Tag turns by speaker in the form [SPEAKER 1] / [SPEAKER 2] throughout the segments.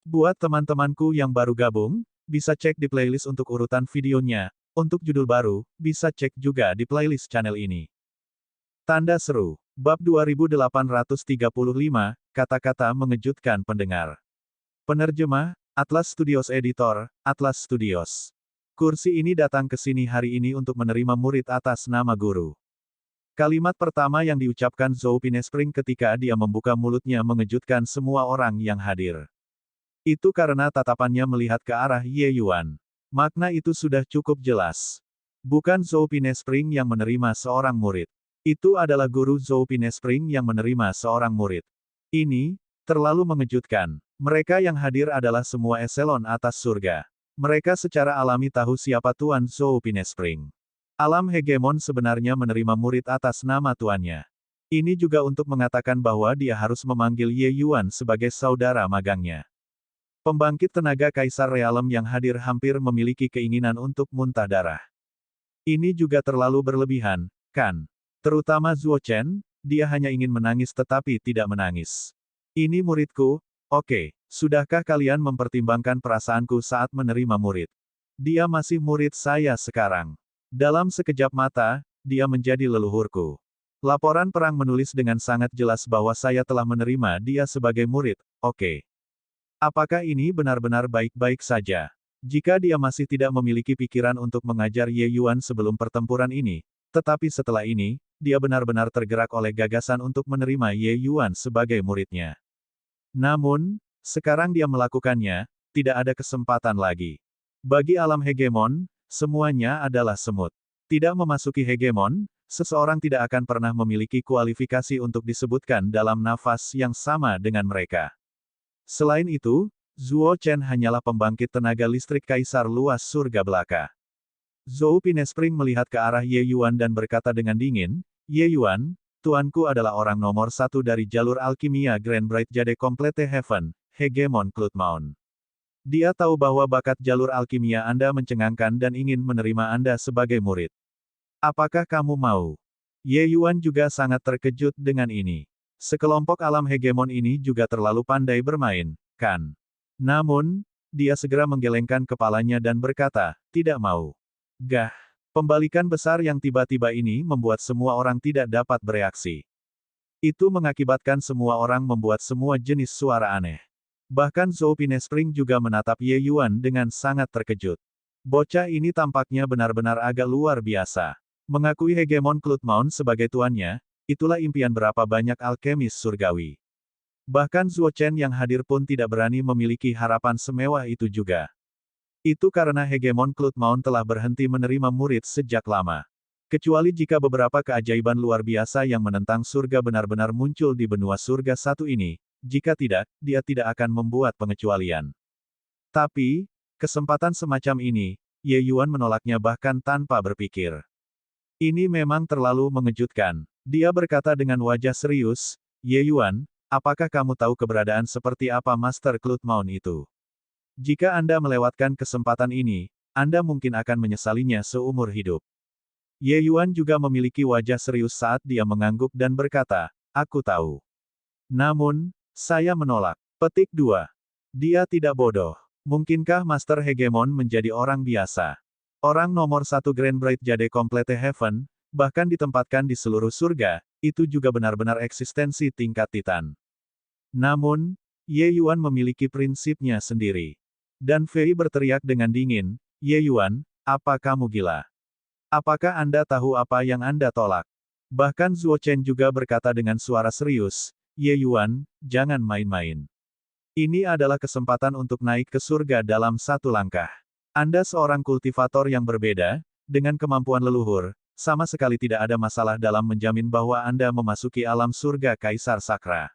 [SPEAKER 1] Buat teman-temanku yang baru gabung, bisa cek di playlist untuk urutan videonya. Untuk judul baru, bisa cek juga di playlist channel ini. Tanda seru. Bab 2835, kata-kata mengejutkan pendengar. Penerjemah, Atlas Studios Editor, Atlas Studios. Kursi ini datang ke sini hari ini untuk menerima murid atas nama guru. Kalimat pertama yang diucapkan Zhou Pinespring ketika dia membuka mulutnya mengejutkan semua orang yang hadir. Itu karena tatapannya melihat ke arah Ye Yuan. Makna itu sudah cukup jelas. Bukan Zhou Pinespring yang menerima seorang murid. Itu adalah guru Zhou Pinespring yang menerima seorang murid. Ini terlalu mengejutkan. Mereka yang hadir adalah semua eselon atas surga. Mereka secara alami tahu siapa Tuan Zhou Pinespring. Alam hegemon sebenarnya menerima murid atas nama tuannya. Ini juga untuk mengatakan bahwa dia harus memanggil Ye Yuan sebagai saudara magangnya. Pembangkit tenaga Kaisar Realem yang hadir hampir memiliki keinginan untuk muntah darah. Ini juga terlalu berlebihan, kan? Terutama Zuo Chen, dia hanya ingin menangis tetapi tidak menangis. Ini muridku, oke, sudahkah kalian mempertimbangkan perasaanku saat menerima murid? Dia masih murid saya sekarang. Dalam sekejap mata, dia menjadi leluhurku. Laporan perang menulis dengan sangat jelas bahwa saya telah menerima dia sebagai murid, oke. Apakah ini benar-benar baik-baik saja? Jika dia masih tidak memiliki pikiran untuk mengajar Ye Yuan sebelum pertempuran ini, tetapi setelah ini, dia benar-benar tergerak oleh gagasan untuk menerima Ye Yuan sebagai muridnya. Namun, sekarang dia melakukannya, tidak ada kesempatan lagi. Bagi alam hegemon, semuanya adalah semut. Tidak memasuki hegemon, seseorang tidak akan pernah memiliki kualifikasi untuk disebutkan dalam nafas yang sama dengan mereka. Selain itu, Zuo Chen hanyalah pembangkit tenaga listrik kaisar luas surga belaka. Zhou Pinespring melihat ke arah Ye Yuan dan berkata dengan dingin, Ye Yuan, tuanku adalah orang nomor satu dari jalur alkimia Grand Bright Jade Complete Heaven, Hegemon Cloudmount. Dia tahu bahwa bakat jalur alkimia Anda mencengangkan dan ingin menerima Anda sebagai murid. Apakah kamu mau? Ye Yuan juga sangat terkejut dengan ini. Sekelompok alam hegemon ini juga terlalu pandai bermain, kan? Namun, dia segera menggelengkan kepalanya dan berkata, tidak mau. Gah! Pembalikan besar yang tiba-tiba ini membuat semua orang tidak dapat bereaksi. Itu mengakibatkan semua orang membuat semua jenis suara aneh. Bahkan Zhou Pinespring juga menatap Ye Yuan dengan sangat terkejut. Bocah ini tampaknya benar-benar agak luar biasa. Mengakui hegemon Cloudmount sebagai tuannya, itulah impian berapa banyak alkemis surgawi. Bahkan Zuo Chen yang hadir pun tidak berani memiliki harapan semewah itu juga. Itu karena hegemon Cloudmount telah berhenti menerima murid sejak lama. Kecuali jika beberapa keajaiban luar biasa yang menentang surga benar-benar muncul di benua surga satu ini, jika tidak, dia tidak akan membuat pengecualian. Tapi, kesempatan semacam ini, Ye Yuan menolaknya bahkan tanpa berpikir. Ini memang terlalu mengejutkan. Dia berkata dengan wajah serius, Ye Yuan, apakah kamu tahu keberadaan seperti apa Master Cloudmount itu? Jika Anda melewatkan kesempatan ini, Anda mungkin akan menyesalinya seumur hidup. Ye Yuan juga memiliki wajah serius saat dia mengangguk dan berkata, aku tahu. Namun, saya menolak. Petik 2. Dia tidak bodoh. Mungkinkah Master Hegemon menjadi orang biasa? Orang nomor satu Grand Bright Jade Complete Heaven, bahkan ditempatkan di seluruh surga, itu juga benar-benar eksistensi tingkat titan. Namun, Ye Yuan memiliki prinsipnya sendiri. Dan Fei berteriak dengan dingin, Ye Yuan, apa kamu gila? Apakah Anda tahu apa yang Anda tolak? Bahkan Zuo Chen juga berkata dengan suara serius, Ye Yuan, jangan main-main. Ini adalah kesempatan untuk naik ke surga dalam satu langkah. Anda seorang kultivator yang berbeda, dengan kemampuan leluhur, sama sekali tidak ada masalah dalam menjamin bahwa Anda memasuki alam surga Kaisar Sakra.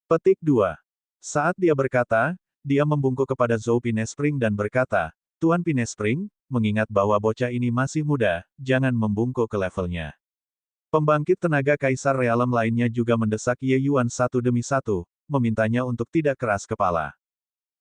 [SPEAKER 1] Petik 2. Saat dia berkata, dia membungkuk kepada Zhou Pinespring dan berkata, Tuan Pinespring, mengingat bahwa bocah ini masih muda, jangan membungkuk ke levelnya. Pembangkit tenaga Kaisar Realem lainnya juga mendesak Ye Yuan satu demi satu, memintanya untuk tidak keras kepala.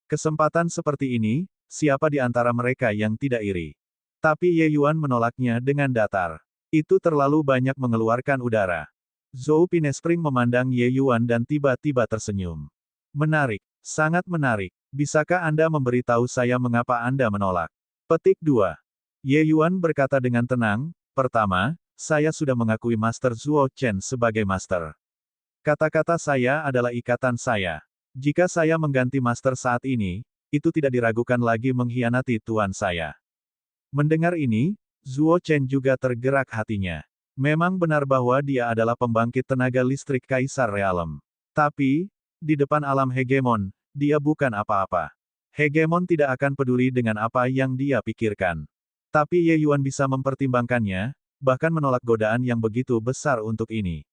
[SPEAKER 1] Kesempatan seperti ini, siapa di antara mereka yang tidak iri? Tapi Ye Yuan menolaknya dengan datar. Itu terlalu banyak mengeluarkan udara. Zhou Pinespring memandang Ye Yuan dan tiba-tiba tersenyum. Menarik, sangat menarik. Bisakah Anda memberitahu saya mengapa Anda menolak? Petik 2. Ye Yuan berkata dengan tenang, pertama, saya sudah mengakui Master Zuo Chen sebagai Master. Kata-kata saya adalah ikatan saya. Jika saya mengganti Master saat ini, itu tidak diragukan lagi mengkhianati Tuan saya. Mendengar ini, Zuo Chen juga tergerak hatinya. Memang benar bahwa dia adalah pembangkit tenaga listrik Kaisar Realem. Tapi, di depan alam hegemon, dia bukan apa-apa. Hegemon tidak akan peduli dengan apa yang dia pikirkan. Tapi Ye Yuan bisa mempertimbangkannya, bahkan menolak godaan yang begitu besar untuk ini.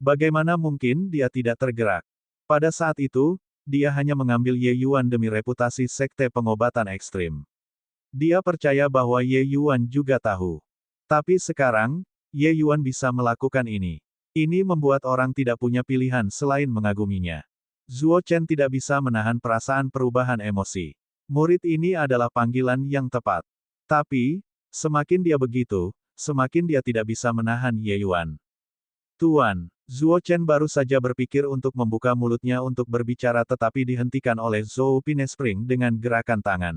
[SPEAKER 1] Bagaimana mungkin dia tidak tergerak? Pada saat itu, dia hanya mengambil Ye Yuan demi reputasi sekte pengobatan ekstrim. Dia percaya bahwa Ye Yuan juga tahu. Tapi sekarang, Ye Yuan bisa melakukan ini. Ini membuat orang tidak punya pilihan selain mengaguminya. Zuo Chen tidak bisa menahan perasaan perubahan emosi. Murid ini adalah panggilan yang tepat. Tapi, semakin dia begitu, semakin dia tidak bisa menahan Ye Yuan. Tuan, Zuo Chen baru saja berpikir untuk membuka mulutnya untuk berbicara tetapi dihentikan oleh Zhou Pinespring dengan gerakan tangan.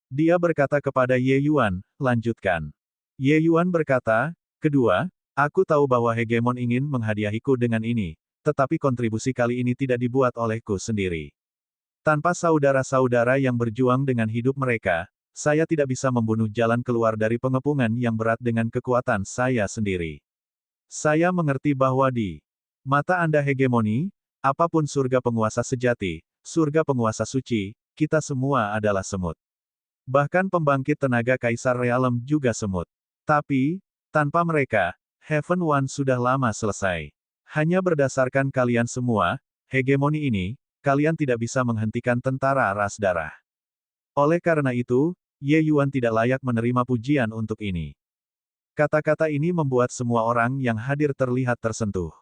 [SPEAKER 1] Dia berkata kepada Ye Yuan, lanjutkan. Ye Yuan berkata, kedua, aku tahu bahwa hegemon ingin menghadiahiku dengan ini, tetapi kontribusi kali ini tidak dibuat olehku sendiri. Tanpa saudara-saudara yang berjuang dengan hidup mereka, saya tidak bisa membunuh jalan keluar dari pengepungan yang berat dengan kekuatan saya sendiri. Saya mengerti bahwa di mata Anda hegemoni, apapun surga penguasa sejati, surga penguasa suci, kita semua adalah semut. Bahkan pembangkit tenaga Kaisar Realem juga semut. Tapi, tanpa mereka, Heaven One sudah lama selesai. Hanya berdasarkan kalian semua, hegemoni ini, kalian tidak bisa menghentikan tentara ras darah. Oleh karena itu, Ye Yuan tidak layak menerima pujian untuk ini. Kata-kata ini membuat semua orang yang hadir terlihat tersentuh.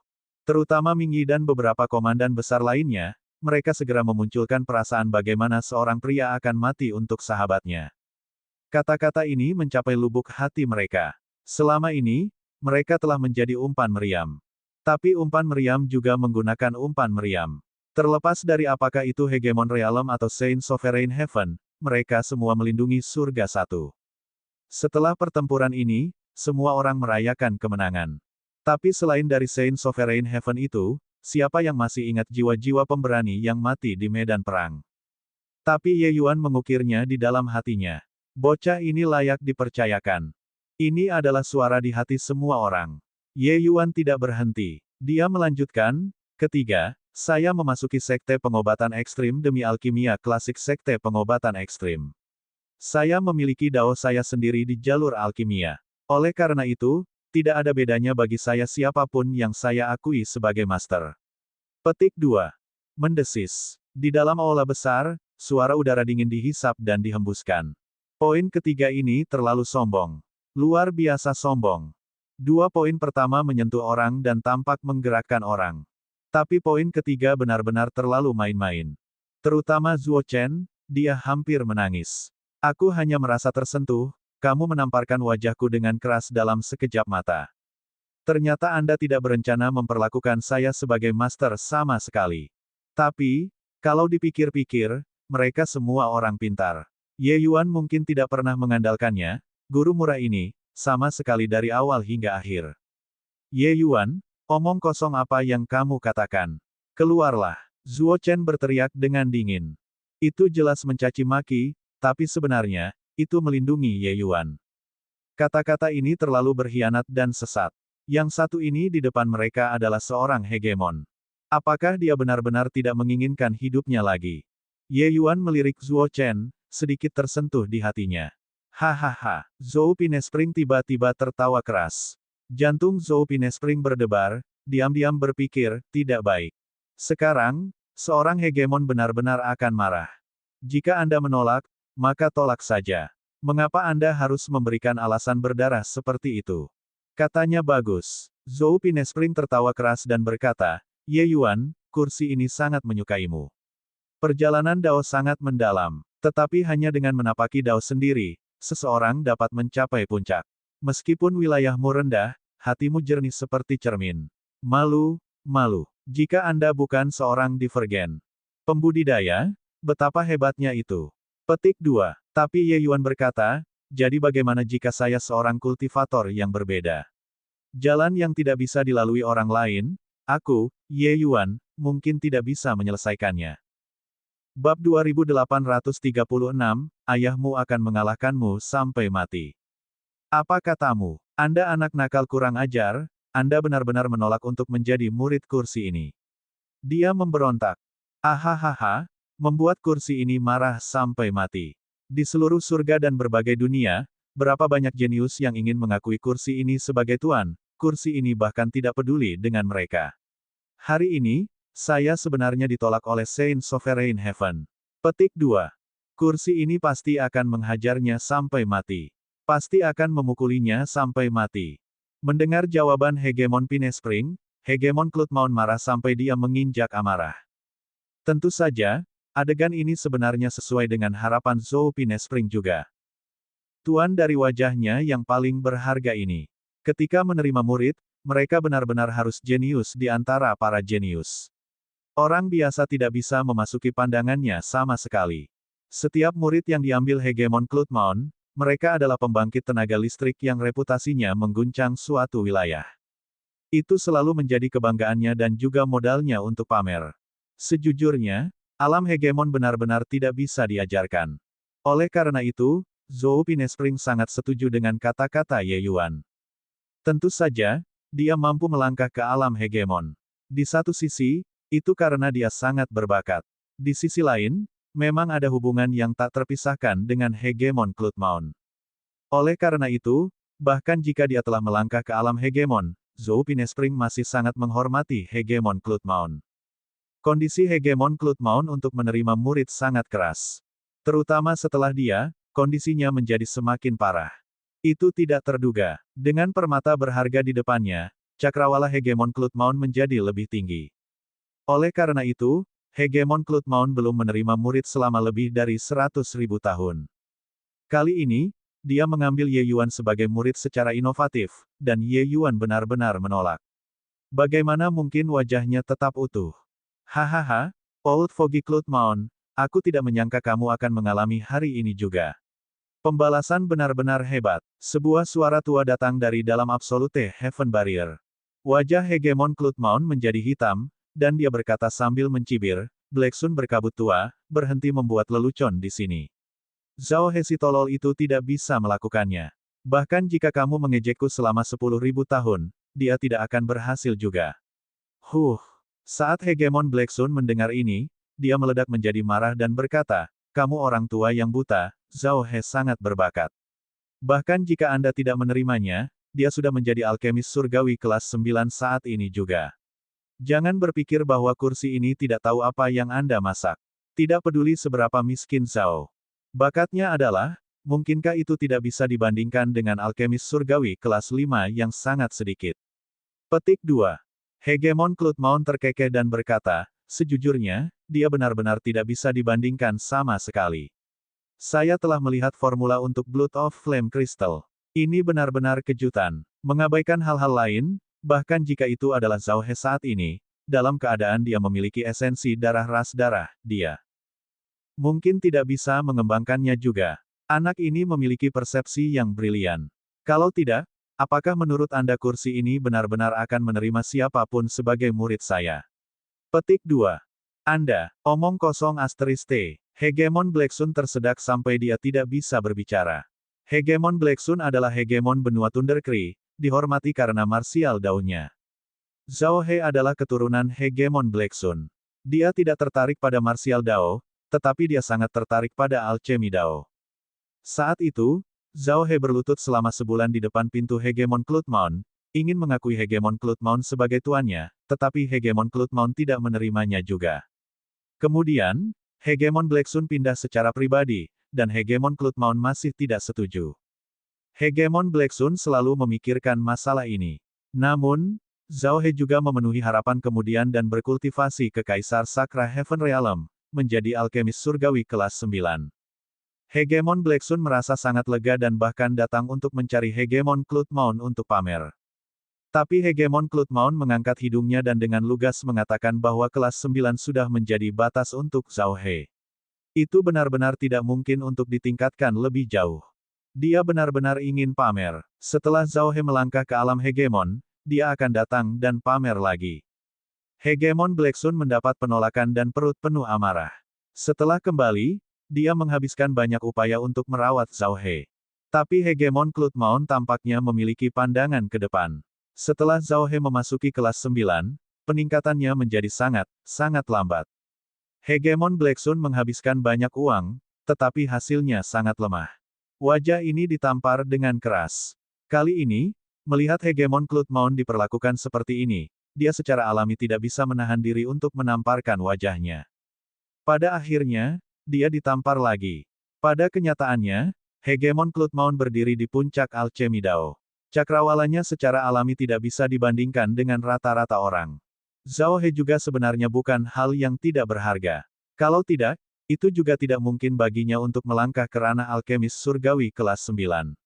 [SPEAKER 1] Terutama Ming Yi dan beberapa komandan besar lainnya, mereka segera memunculkan perasaan bagaimana seorang pria akan mati untuk sahabatnya. Kata-kata ini mencapai lubuk hati mereka. Selama ini, mereka telah menjadi umpan meriam. Tapi umpan meriam juga menggunakan umpan meriam. Terlepas dari apakah itu Hegemon Realem atau Saint Sovereign Heaven, mereka semua melindungi surga satu. Setelah pertempuran ini, semua orang merayakan kemenangan. Tapi selain dari Saint Sovereign Heaven itu, siapa yang masih ingat jiwa-jiwa pemberani yang mati di medan perang? Tapi Ye Yuan mengukirnya di dalam hatinya. Bocah ini layak dipercayakan. Ini adalah suara di hati semua orang. Ye Yuan tidak berhenti. Dia melanjutkan, ketiga, saya memasuki sekte pengobatan ekstrim demi alkimia klasik sekte pengobatan ekstrim. Saya memiliki dao saya sendiri di jalur alkimia. Oleh karena itu, tidak ada bedanya bagi saya siapapun yang saya akui sebagai master. Petik 2. Mendesis. Di dalam aula besar, suara udara dingin dihisap dan dihembuskan. Poin ketiga ini terlalu sombong. Luar biasa sombong. Dua poin pertama menyentuh orang dan tampak menggerakkan orang. Tapi poin ketiga benar-benar terlalu main-main. Terutama Zuo Chen, dia hampir menangis. Aku hanya merasa tersentuh, kamu menamparkan wajahku dengan keras dalam sekejap mata. Ternyata Anda tidak berencana memperlakukan saya sebagai master sama sekali. Tapi, kalau dipikir-pikir, mereka semua orang pintar. Ye Yuan mungkin tidak pernah mengandalkannya, guru murah ini, sama sekali dari awal hingga akhir. Ye Yuan, omong kosong apa yang kamu katakan? Keluarlah. Zuo Chen berteriak dengan dingin. Itu jelas mencaci maki, tapi sebenarnya, itu melindungi Ye Yuan. Kata-kata ini terlalu berkhianat dan sesat. Yang satu ini di depan mereka adalah seorang hegemon. Apakah dia benar-benar tidak menginginkan hidupnya lagi? Ye Yuan melirik Zuo Chen, sedikit tersentuh di hatinya. Hahaha, Zhou Pinespring tiba-tiba tertawa keras. Jantung Zhou Pinespring berdebar, diam-diam berpikir, tidak baik. Sekarang, seorang hegemon benar-benar akan marah. Jika Anda menolak, maka tolak saja. Mengapa Anda harus memberikan alasan berdarah seperti itu? Katanya bagus. Zhou Pinespring tertawa keras dan berkata, Ye Yuan, kursi ini sangat menyukaimu. Perjalanan Dao sangat mendalam, tetapi hanya dengan menapaki Dao sendiri, seseorang dapat mencapai puncak. Meskipun wilayahmu rendah, hatimu jernih seperti cermin. Malu, malu. Jika Anda bukan seorang divergen pembudidaya, betapa hebatnya itu. Petik 2. Tapi Ye Yuan berkata, jadi bagaimana jika saya seorang kultivator yang berbeda? Jalan yang tidak bisa dilalui orang lain, aku, Ye Yuan, mungkin tidak bisa menyelesaikannya. Bab 2836, Ayahmu akan mengalahkanmu sampai mati. Apa katamu? Anda anak nakal kurang ajar, Anda benar-benar menolak untuk menjadi murid kursi ini. Dia memberontak. Ahahaha, membuat kursi ini marah sampai mati. Di seluruh surga dan berbagai dunia, berapa banyak jenius yang ingin mengakui kursi ini sebagai tuan, kursi ini bahkan tidak peduli dengan mereka. Hari ini, saya sebenarnya ditolak oleh Saint Sovereign Heaven. Petik 2. Kursi ini pasti akan menghajarnya sampai mati. Pasti akan memukulinya sampai mati. Mendengar jawaban Hegemon Pinespring, Hegemon Clutmaunt marah sampai dia menginjak amarah. Tentu saja, adegan ini sebenarnya sesuai dengan harapan Zhou Pinespring juga. Tuan dari wajahnya yang paling berharga ini. Ketika menerima murid, mereka benar-benar harus jenius di antara para jenius. Orang biasa tidak bisa memasuki pandangannya sama sekali. Setiap murid yang diambil Hegemon Clutmaunt, mereka adalah pembangkit tenaga listrik yang reputasinya mengguncang suatu wilayah. Itu selalu menjadi kebanggaannya dan juga modalnya untuk pamer. Sejujurnya, alam Hegemon benar-benar tidak bisa diajarkan. Oleh karena itu, Zhou Pinespring sangat setuju dengan kata-kata Ye Yuan. Tentu saja, dia mampu melangkah ke alam Hegemon. Di satu sisi, itu karena dia sangat berbakat. Di sisi lain, memang ada hubungan yang tak terpisahkan dengan Hegemon Clutmaunt. Oleh karena itu, bahkan jika dia telah melangkah ke alam Hegemon, Zhou Pinespring masih sangat menghormati Hegemon Clutmaunt. Kondisi Hegemon Clutmaunt untuk menerima murid sangat keras. Terutama setelah dia, kondisinya menjadi semakin parah. Itu tidak terduga. Dengan permata berharga di depannya, cakrawala Hegemon Clutmaunt menjadi lebih tinggi. Oleh karena itu, Hegemon Clutmaunt belum menerima murid selama lebih dari 100.000 tahun. Kali ini, dia mengambil Ye Yuan sebagai murid secara inovatif, dan Ye Yuan benar-benar menolak. Bagaimana mungkin wajahnya tetap utuh? Hahaha, Old Foggy Clutmaunt, aku tidak menyangka kamu akan mengalami hari ini juga. Pembalasan benar-benar hebat. Sebuah suara tua datang dari dalam Absolute Heaven Barrier. Wajah Hegemon Clutmaunt menjadi hitam, dan dia berkata sambil mencibir, Black Sun berkabut tua, berhenti membuat lelucon di sini. Zhao He si tolol itu tidak bisa melakukannya. Bahkan jika kamu mengejekku selama 10.000 tahun, dia tidak akan berhasil juga. Saat Hegemon Black Sun mendengar ini, dia meledak menjadi marah dan berkata, kamu orang tua yang buta, Zhao He sangat berbakat. Bahkan jika Anda tidak menerimanya, dia sudah menjadi alkemis surgawi kelas 9 saat ini juga. Jangan berpikir bahwa kursi ini tidak tahu apa yang Anda masak. Tidak peduli seberapa miskin Zhao. Bakatnya adalah, mungkinkah itu tidak bisa dibandingkan dengan alkemis surgawi kelas 5 yang sangat sedikit. Petik 2. Hegemon Clutmaunt terkekeh dan berkata, sejujurnya, dia benar-benar tidak bisa dibandingkan sama sekali. Saya telah melihat formula untuk Blood of Flame Crystal. Ini benar-benar kejutan. Mengabaikan hal-hal lain, bahkan jika itu adalah Zhao He saat ini, dalam keadaan dia memiliki esensi darah ras darah, dia mungkin tidak bisa mengembangkannya juga. Anak ini memiliki persepsi yang brilian. Kalau tidak, apakah menurut Anda kursi ini benar-benar akan menerima siapapun sebagai murid saya? Petik 2. Anda, omong kosong asterisk T. Hegemon Black Sun tersedak sampai dia tidak bisa berbicara. Hegemon Black Sun adalah hegemon benua Thundercree, dihormati karena martial daunnya. Zhao He adalah keturunan Hegemon Black Sun. Dia tidak tertarik pada martial dao, tetapi dia sangat tertarik pada alchemy dao. Saat itu, Zhao He berlutut selama sebulan di depan pintu Hegemon Clutmaunt, ingin mengakui Hegemon Clutmaunt sebagai tuannya, tetapi Hegemon Clutmaunt tidak menerimanya juga. Kemudian, Hegemon Black Sun pindah secara pribadi, dan Hegemon Clutmaunt masih tidak setuju. Hegemon Black Sun selalu memikirkan masalah ini. Namun, Zhao He juga memenuhi harapan kemudian dan berkultivasi ke Kaisar Sakra Heaven Realm, menjadi alkemis surgawi kelas 9. Hegemon Black Sun merasa sangat lega dan bahkan datang untuk mencari Hegemon Clutmaunt untuk pamer. Tapi Hegemon Clutmaunt mengangkat hidungnya dan dengan lugas mengatakan bahwa kelas 9 sudah menjadi batas untuk Zhao He. Itu benar-benar tidak mungkin untuk ditingkatkan lebih jauh. Dia benar-benar ingin pamer. Setelah Zhao He melangkah ke alam hegemon, dia akan datang dan pamer lagi. Hegemon Black Sun mendapat penolakan dan perut penuh amarah. Setelah kembali, dia menghabiskan banyak upaya untuk merawat Zhao He. Tapi Hegemon Cloud Mound tampaknya memiliki pandangan ke depan. Setelah Zhao He memasuki kelas 9, peningkatannya menjadi sangat lambat. Hegemon Black Sun menghabiskan banyak uang, tetapi hasilnya sangat lemah. Wajah ini ditampar dengan keras. Kali ini, melihat Hegemon Cloud Mound diperlakukan seperti ini, dia secara alami tidak bisa menahan diri untuk menamparkan wajahnya. Pada akhirnya, dia ditampar lagi. Pada kenyataannya, Hegemon Cloud Mound berdiri di puncak alchemy Dao. Cakrawalanya secara alami tidak bisa dibandingkan dengan rata-rata orang. Zhao He juga sebenarnya bukan hal yang tidak berharga. Kalau tidak, itu juga tidak mungkin baginya untuk melangkah ke ranah alkemis surgawi kelas 9.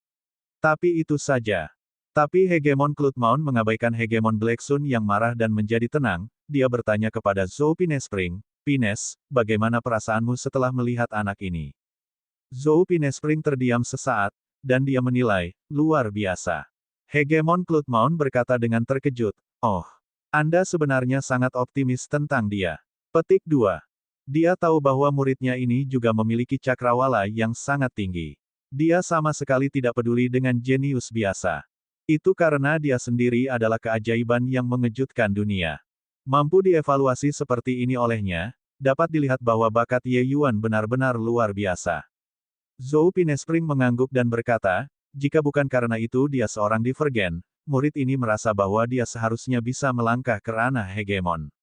[SPEAKER 1] Tapi itu saja. Tapi Hegemon Cloud Mound mengabaikan Hegemon Black Sun yang marah dan menjadi tenang, dia bertanya kepada Zhou Pinespring, "Pines, bagaimana perasaanmu setelah melihat anak ini?" Zhou Pinespring terdiam sesaat, dan dia menilai, luar biasa. Hegemon Cloud Mound berkata dengan terkejut, "Oh, Anda sebenarnya sangat optimis tentang dia." Petik 2. Dia tahu bahwa muridnya ini juga memiliki cakrawala yang sangat tinggi. Dia sama sekali tidak peduli dengan jenius biasa. Itu karena dia sendiri adalah keajaiban yang mengejutkan dunia. Mampu dievaluasi seperti ini olehnya, dapat dilihat bahwa bakat Ye Yuan benar-benar luar biasa. Zhou Pinespring mengangguk dan berkata, jika bukan karena itu dia seorang divergen, murid ini merasa bahwa dia seharusnya bisa melangkah ke ranah hegemon.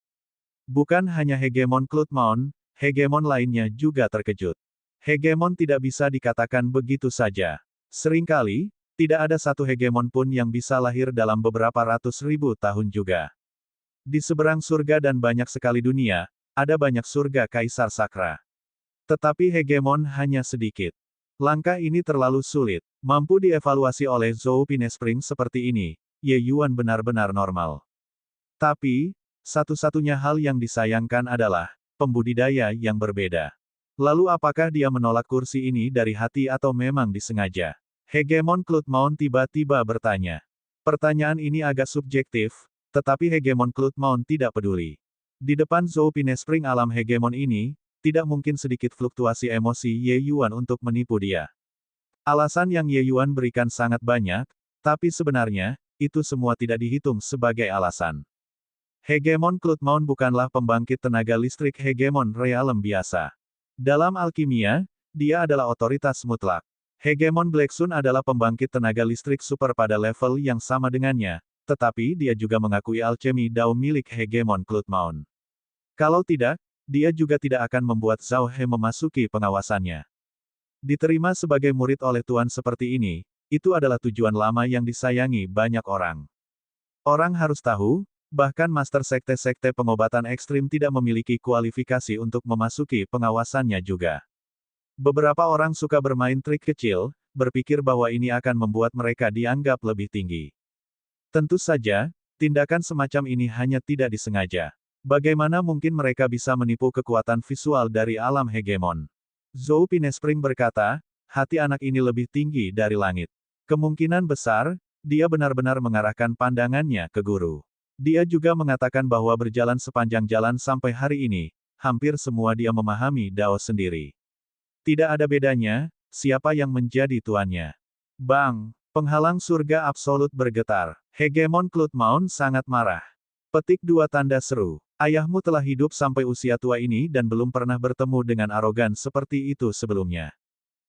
[SPEAKER 1] Bukan hanya Hegemon Cloud Mound, hegemon lainnya juga terkejut. Hegemon tidak bisa dikatakan begitu saja. Seringkali, tidak ada satu hegemon pun yang bisa lahir dalam beberapa ratus ribu tahun juga. Di seberang surga dan banyak sekali dunia, ada banyak surga Kaisar Sakra. Tetapi hegemon hanya sedikit. Langkah ini terlalu sulit. Mampu dievaluasi oleh Zhou Pinespring seperti ini, Ye Yuan benar-benar normal. Tapi, satu-satunya hal yang disayangkan adalah, pembudidaya yang berbeda. Lalu apakah dia menolak kursi ini dari hati atau memang disengaja? Hegemon Cloud Mound tiba-tiba bertanya. Pertanyaan ini agak subjektif, tetapi Hegemon Cloud Mound tidak peduli. Di depan Zhou Pinespring alam hegemon ini, tidak mungkin sedikit fluktuasi emosi Ye Yuan untuk menipu dia. Alasan yang Ye Yuan berikan sangat banyak, tapi sebenarnya, itu semua tidak dihitung sebagai alasan. Hegemon Cloud Mound bukanlah pembangkit tenaga listrik hegemon realem biasa. Dalam alkimia, dia adalah otoritas mutlak. Hegemon Black Sun adalah pembangkit tenaga listrik super pada level yang sama dengannya, tetapi dia juga mengakui alchemy Dao milik Hegemon Cloud Mound. Kalau tidak, dia juga tidak akan membuat Zhao He memasuki pengawasannya. Diterima sebagai murid oleh Tuan seperti ini, itu adalah tujuan lama yang disayangi banyak orang. Orang harus tahu, bahkan master sekte-sekte pengobatan ekstrim tidak memiliki kualifikasi untuk memasuki pengawasannya juga. Beberapa orang suka bermain trik kecil, berpikir bahwa ini akan membuat mereka dianggap lebih tinggi. Tentu saja, tindakan semacam ini hanya tidak disengaja. Bagaimana mungkin mereka bisa menipu kekuatan visual dari alam hegemon? Zhou Pinespring berkata, hati anak ini lebih tinggi dari langit. Kemungkinan besar, dia benar-benar mengarahkan pandangannya ke guru. Dia juga mengatakan bahwa berjalan sepanjang jalan sampai hari ini, hampir semua dia memahami Dao sendiri. Tidak ada bedanya, siapa yang menjadi tuannya. Bang! Penghalang surga absolut bergetar. Hegemon Cloud Mound sangat marah. Petik 2 tanda seru. Ayahmu telah hidup sampai usia tua ini dan belum pernah bertemu dengan arogan seperti itu sebelumnya.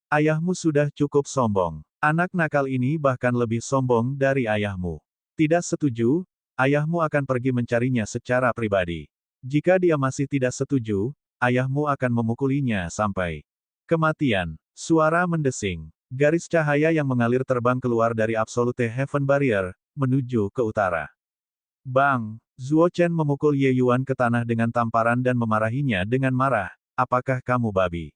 [SPEAKER 1] Ayahmu sudah cukup sombong. Anak nakal ini bahkan lebih sombong dari ayahmu. Tidak setuju, ayahmu akan pergi mencarinya secara pribadi. Jika dia masih tidak setuju, ayahmu akan memukulinya sampai kematian. Suara mendesing. Garis cahaya yang mengalir terbang keluar dari Absolute Heaven Barrier, menuju ke utara. Bang! Zuo Chen memukul Ye Yuan ke tanah dengan tamparan dan memarahinya dengan marah. Apakah kamu babi?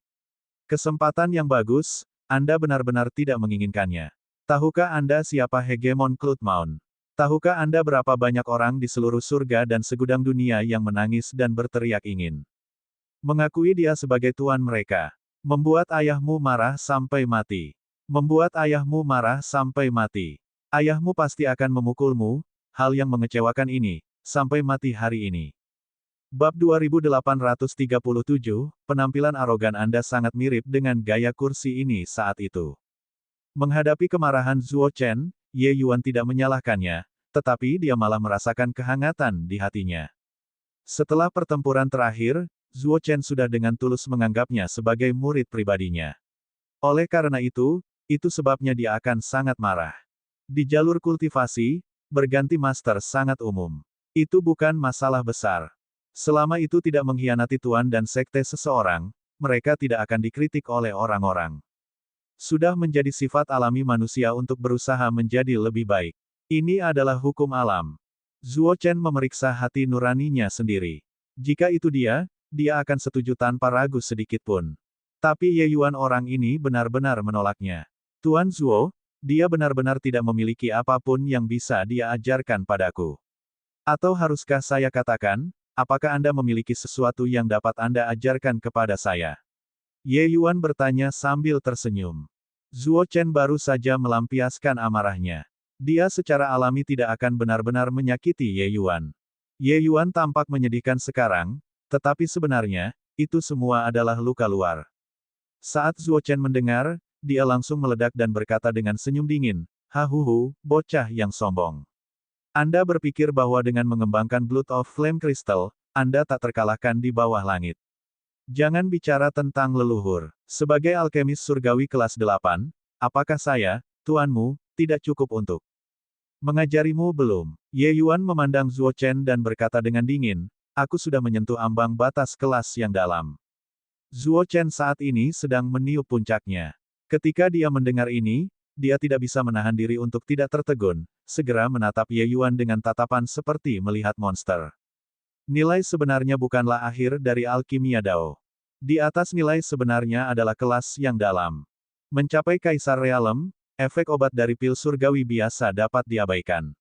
[SPEAKER 1] Kesempatan yang bagus, Anda benar-benar tidak menginginkannya. Tahukah Anda siapa Hegemon Cloud Mound? Tahukah Anda berapa banyak orang di seluruh surga dan segudang dunia yang menangis dan berteriak ingin mengakui dia sebagai tuan mereka? Membuat ayahmu marah sampai mati. Membuat ayahmu marah sampai mati. Ayahmu pasti akan memukulmu, hal yang mengecewakan ini, sampai mati hari ini. Bab 2837, penampilan arogan Anda sangat mirip dengan gaya kursi ini saat itu. Menghadapi kemarahan Zuo Chen, Ye Yuan tidak menyalahkannya, tetapi dia malah merasakan kehangatan di hatinya. Setelah pertempuran terakhir, Zuo Chen sudah dengan tulus menganggapnya sebagai murid pribadinya. Oleh karena itu sebabnya dia akan sangat marah. Di jalur kultivasi, berganti master sangat umum. Itu bukan masalah besar. Selama itu tidak mengkhianati tuan dan sekte seseorang, mereka tidak akan dikritik oleh orang-orang. Sudah menjadi sifat alami manusia untuk berusaha menjadi lebih baik. Ini adalah hukum alam. Zuo Chen memeriksa hati nuraninya sendiri. Jika itu dia akan setuju tanpa ragu sedikit pun. Tapi Ye Yuan orang ini benar-benar menolaknya. Tuan Zuo, dia benar-benar tidak memiliki apapun yang bisa dia ajarkan padaku. Atau haruskah saya katakan, apakah Anda memiliki sesuatu yang dapat Anda ajarkan kepada saya? Ye Yuan bertanya sambil tersenyum. Zuo Chen baru saja melampiaskan amarahnya. Dia secara alami tidak akan benar-benar menyakiti Ye Yuan. Ye Yuan tampak menyedihkan sekarang, tetapi sebenarnya, itu semua adalah luka luar. Saat Zuo Chen mendengar, dia langsung meledak dan berkata dengan senyum dingin, "Hahuhu, bocah yang sombong. Anda berpikir bahwa dengan mengembangkan Blood of Flame Crystal, Anda tak terkalahkan di bawah langit. Jangan bicara tentang leluhur. Sebagai alkemis surgawi kelas 8, apakah saya, tuanmu, tidak cukup untuk mengajarimu belum?" Ye Yuan memandang Zuo Chen dan berkata dengan dingin, "Aku sudah menyentuh ambang batas kelas yang dalam." Zuo Chen saat ini sedang meniup puncaknya. Ketika dia mendengar ini, dia tidak bisa menahan diri untuk tidak tertegun, segera menatap Ye Yuan dengan tatapan seperti melihat monster. Nilai sebenarnya bukanlah akhir dari alkimia Dao. Di atas nilai sebenarnya adalah kelas yang dalam. Mencapai Kaisar Realem, efek obat dari pil surgawi biasa dapat diabaikan.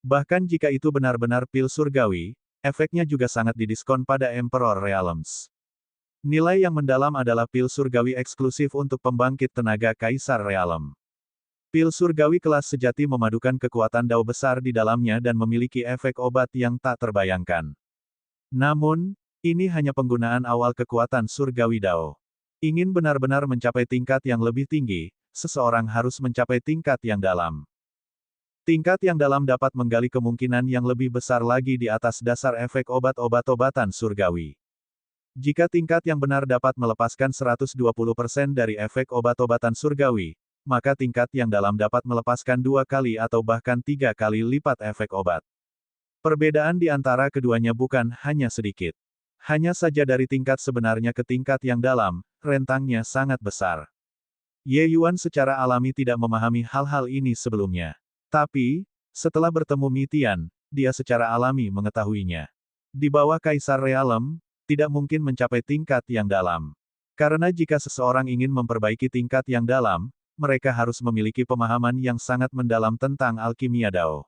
[SPEAKER 1] Bahkan jika itu benar-benar pil surgawi, efeknya juga sangat didiskon pada Emperor Realms. Nilai yang mendalam adalah pil surgawi eksklusif untuk pembangkit tenaga Kaisar Realem. Pil surgawi kelas sejati memadukan kekuatan Dao besar di dalamnya dan memiliki efek obat yang tak terbayangkan. Namun, ini hanya penggunaan awal kekuatan surgawi Dao. Ingin benar-benar mencapai tingkat yang lebih tinggi, seseorang harus mencapai tingkat yang dalam. Tingkat yang dalam dapat menggali kemungkinan yang lebih besar lagi di atas dasar efek obat-obatan surgawi. Jika tingkat yang benar dapat melepaskan 120% dari efek obat-obatan surgawi, maka tingkat yang dalam dapat melepaskan 2 kali atau bahkan 3 kali lipat efek obat. Perbedaan di antara keduanya bukan hanya sedikit. Hanya saja dari tingkat sebenarnya ke tingkat yang dalam, rentangnya sangat besar. Ye Yuan secara alami tidak memahami hal-hal ini sebelumnya. Tapi, setelah bertemu Mi Tian, dia secara alami mengetahuinya. Di bawah Kaisar Realem, tidak mungkin mencapai tingkat yang dalam. Karena jika seseorang ingin memperbaiki tingkat yang dalam, mereka harus memiliki pemahaman yang sangat mendalam tentang alkimia Dao.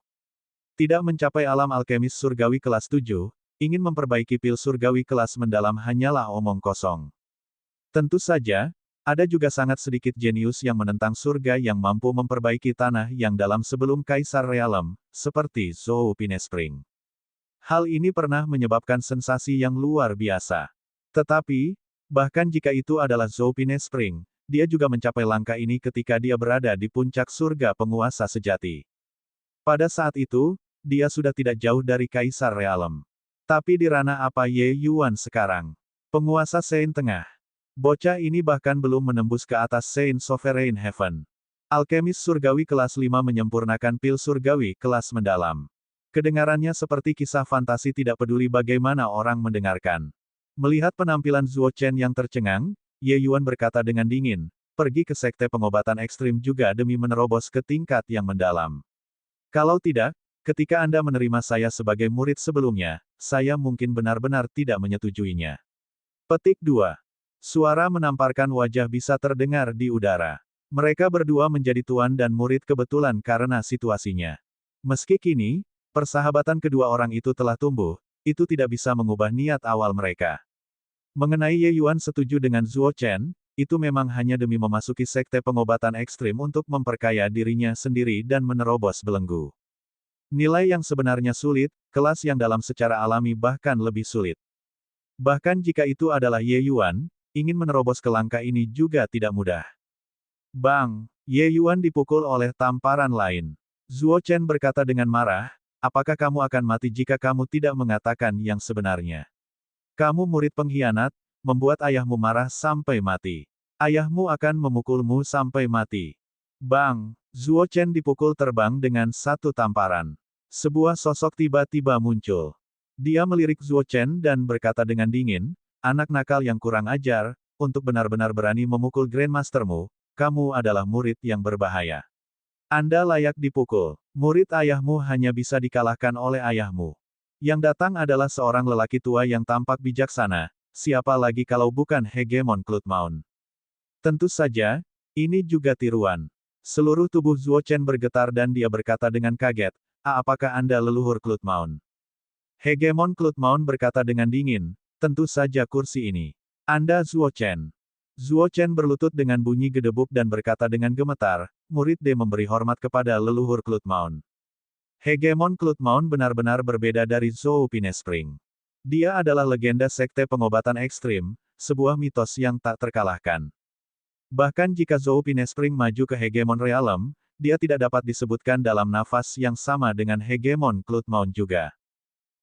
[SPEAKER 1] Tidak mencapai alam alkemis surgawi kelas 7, ingin memperbaiki pil surgawi kelas mendalam hanyalah omong kosong. Tentu saja, ada juga sangat sedikit jenius yang menentang surga yang mampu memperbaiki tanah yang dalam sebelum Kaisar Realem, seperti Zhou Pinespring. Hal ini pernah menyebabkan sensasi yang luar biasa. Tetapi, bahkan jika itu adalah Zhou Pinespring, dia juga mencapai langkah ini ketika dia berada di puncak surga penguasa sejati. Pada saat itu, dia sudah tidak jauh dari Kaisar Realem. Tapi di ranah apa Ye Yuan sekarang? Penguasa Saint Tengah. Bocah ini bahkan belum menembus ke atas Saint Sovereign Heaven. Alkemis surgawi kelas 5 menyempurnakan pil surgawi kelas mendalam. Kedengarannya seperti kisah fantasi tidak peduli bagaimana orang mendengarkan. Melihat penampilan Zuo Chen yang tercengang, Ye Yuan berkata dengan dingin, "Pergi ke sekte pengobatan ekstrim juga demi menerobos ke tingkat yang mendalam. Kalau tidak, ketika Anda menerima saya sebagai murid sebelumnya, saya mungkin benar-benar tidak menyetujuinya." Petik 2. Suara menamparkan wajah bisa terdengar di udara. Mereka berdua menjadi tuan dan murid kebetulan karena situasinya. Meski kini, persahabatan kedua orang itu telah tumbuh, itu tidak bisa mengubah niat awal mereka. Mengenai Ye Yuan setuju dengan Zuo Chen, itu memang hanya demi memasuki sekte pengobatan ekstrim untuk memperkaya dirinya sendiri dan menerobos belenggu. Nilai yang sebenarnya sulit, kelas yang dalam secara alami bahkan lebih sulit. Bahkan jika itu adalah Ye Yuan, ingin menerobos ke langkah ini juga tidak mudah. Bang! Ye Yuan dipukul oleh tamparan lain. Zuo Chen berkata dengan marah, apakah kamu akan mati jika kamu tidak mengatakan yang sebenarnya? Kamu murid pengkhianat, membuat ayahmu marah sampai mati. Ayahmu akan memukulmu sampai mati. Bang! Zuo Chen dipukul terbang dengan satu tamparan. Sebuah sosok tiba-tiba muncul. Dia melirik Zuo Chen dan berkata dengan dingin, anak nakal yang kurang ajar, untuk benar-benar berani memukul Grandmastermu, kamu adalah murid yang berbahaya. Anda layak dipukul. Murid ayahmu hanya bisa dikalahkan oleh ayahmu. Yang datang adalah seorang lelaki tua yang tampak bijaksana, siapa lagi kalau bukan hegemon Clutmaun. Tentu saja, ini juga tiruan. Seluruh tubuh Zuo Chen bergetar dan dia berkata dengan kaget, apakah Anda leluhur Clutmaun? Hegemon Clutmaun berkata dengan dingin, tentu saja kursi ini. Anda Zuo Chen. Zuo Chen berlutut dengan bunyi gedebuk dan berkata dengan gemetar, murid D memberi hormat kepada leluhur Clutmaun. Hegemon Clutmaun benar-benar berbeda dari Zhou Pinespring. Dia adalah legenda sekte pengobatan ekstrim, sebuah mitos yang tak terkalahkan. Bahkan jika Zhou Pinespring maju ke Hegemon Realm, dia tidak dapat disebutkan dalam nafas yang sama dengan Hegemon Clutmaun juga.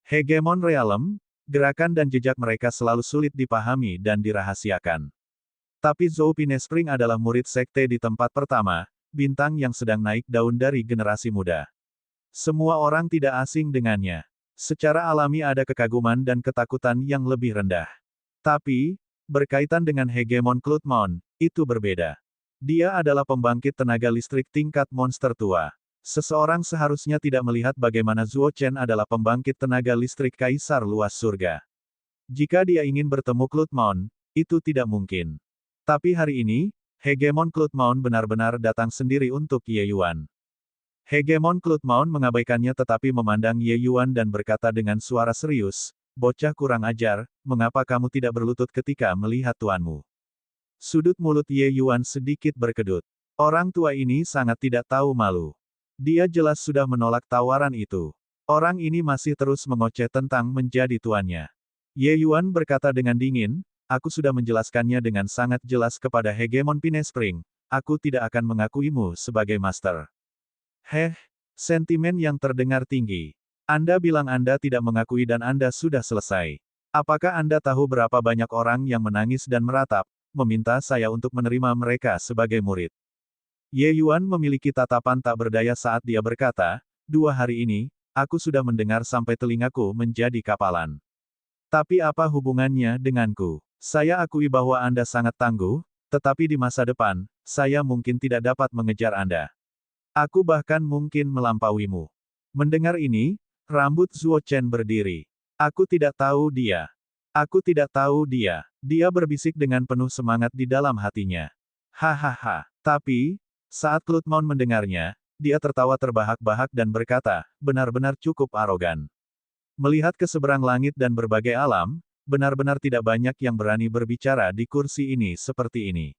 [SPEAKER 1] Hegemon Realm, gerakan dan jejak mereka selalu sulit dipahami dan dirahasiakan. Tapi Zhou Pinespring adalah murid sekte di tempat pertama, bintang yang sedang naik daun dari generasi muda. Semua orang tidak asing dengannya. Secara alami ada kekaguman dan ketakutan yang lebih rendah. Tapi, berkaitan dengan Hegemon Clutmaun, itu berbeda. Dia adalah pembangkit tenaga listrik tingkat monster tua. Seseorang seharusnya tidak melihat bagaimana Zuo Chen adalah pembangkit tenaga listrik kaisar luas surga. Jika dia ingin bertemu Clutmaun, itu tidak mungkin. Tapi hari ini, Hegemon Clutmaun benar-benar datang sendiri untuk Ye Yuan. Hegemon Clutmaun mengabaikannya tetapi memandang Ye Yuan dan berkata dengan suara serius, bocah kurang ajar, mengapa kamu tidak berlutut ketika melihat tuanmu? Sudut mulut Ye Yuan sedikit berkedut. Orang tua ini sangat tidak tahu malu. Dia jelas sudah menolak tawaran itu. Orang ini masih terus mengoceh tentang menjadi tuannya. Ye Yuan berkata dengan dingin, aku sudah menjelaskannya dengan sangat jelas kepada Hegemon Pinespring, aku tidak akan mengakuimu sebagai master. Sentimen yang terdengar tinggi. Anda bilang Anda tidak mengakui dan Anda sudah selesai. Apakah Anda tahu berapa banyak orang yang menangis dan meratap, meminta saya untuk menerima mereka sebagai murid? Ye Yuan memiliki tatapan tak berdaya saat dia berkata, 2 hari ini, aku sudah mendengar sampai telingaku menjadi kapalan. Tapi apa hubungannya denganku? Saya akui bahwa Anda sangat tangguh, tetapi di masa depan, saya mungkin tidak dapat mengejar Anda. Aku bahkan mungkin melampauimu. Mendengar ini, rambut Zuo Chen berdiri. Aku tidak tahu dia. Aku tidak tahu dia. Dia berbisik dengan penuh semangat di dalam hatinya. Hahaha. Tapi, saat Clutmaun mendengarnya, dia tertawa terbahak-bahak dan berkata, benar-benar cukup arogan. Melihat ke seberang langit dan berbagai alam, benar-benar tidak banyak yang berani berbicara di kursi ini seperti ini.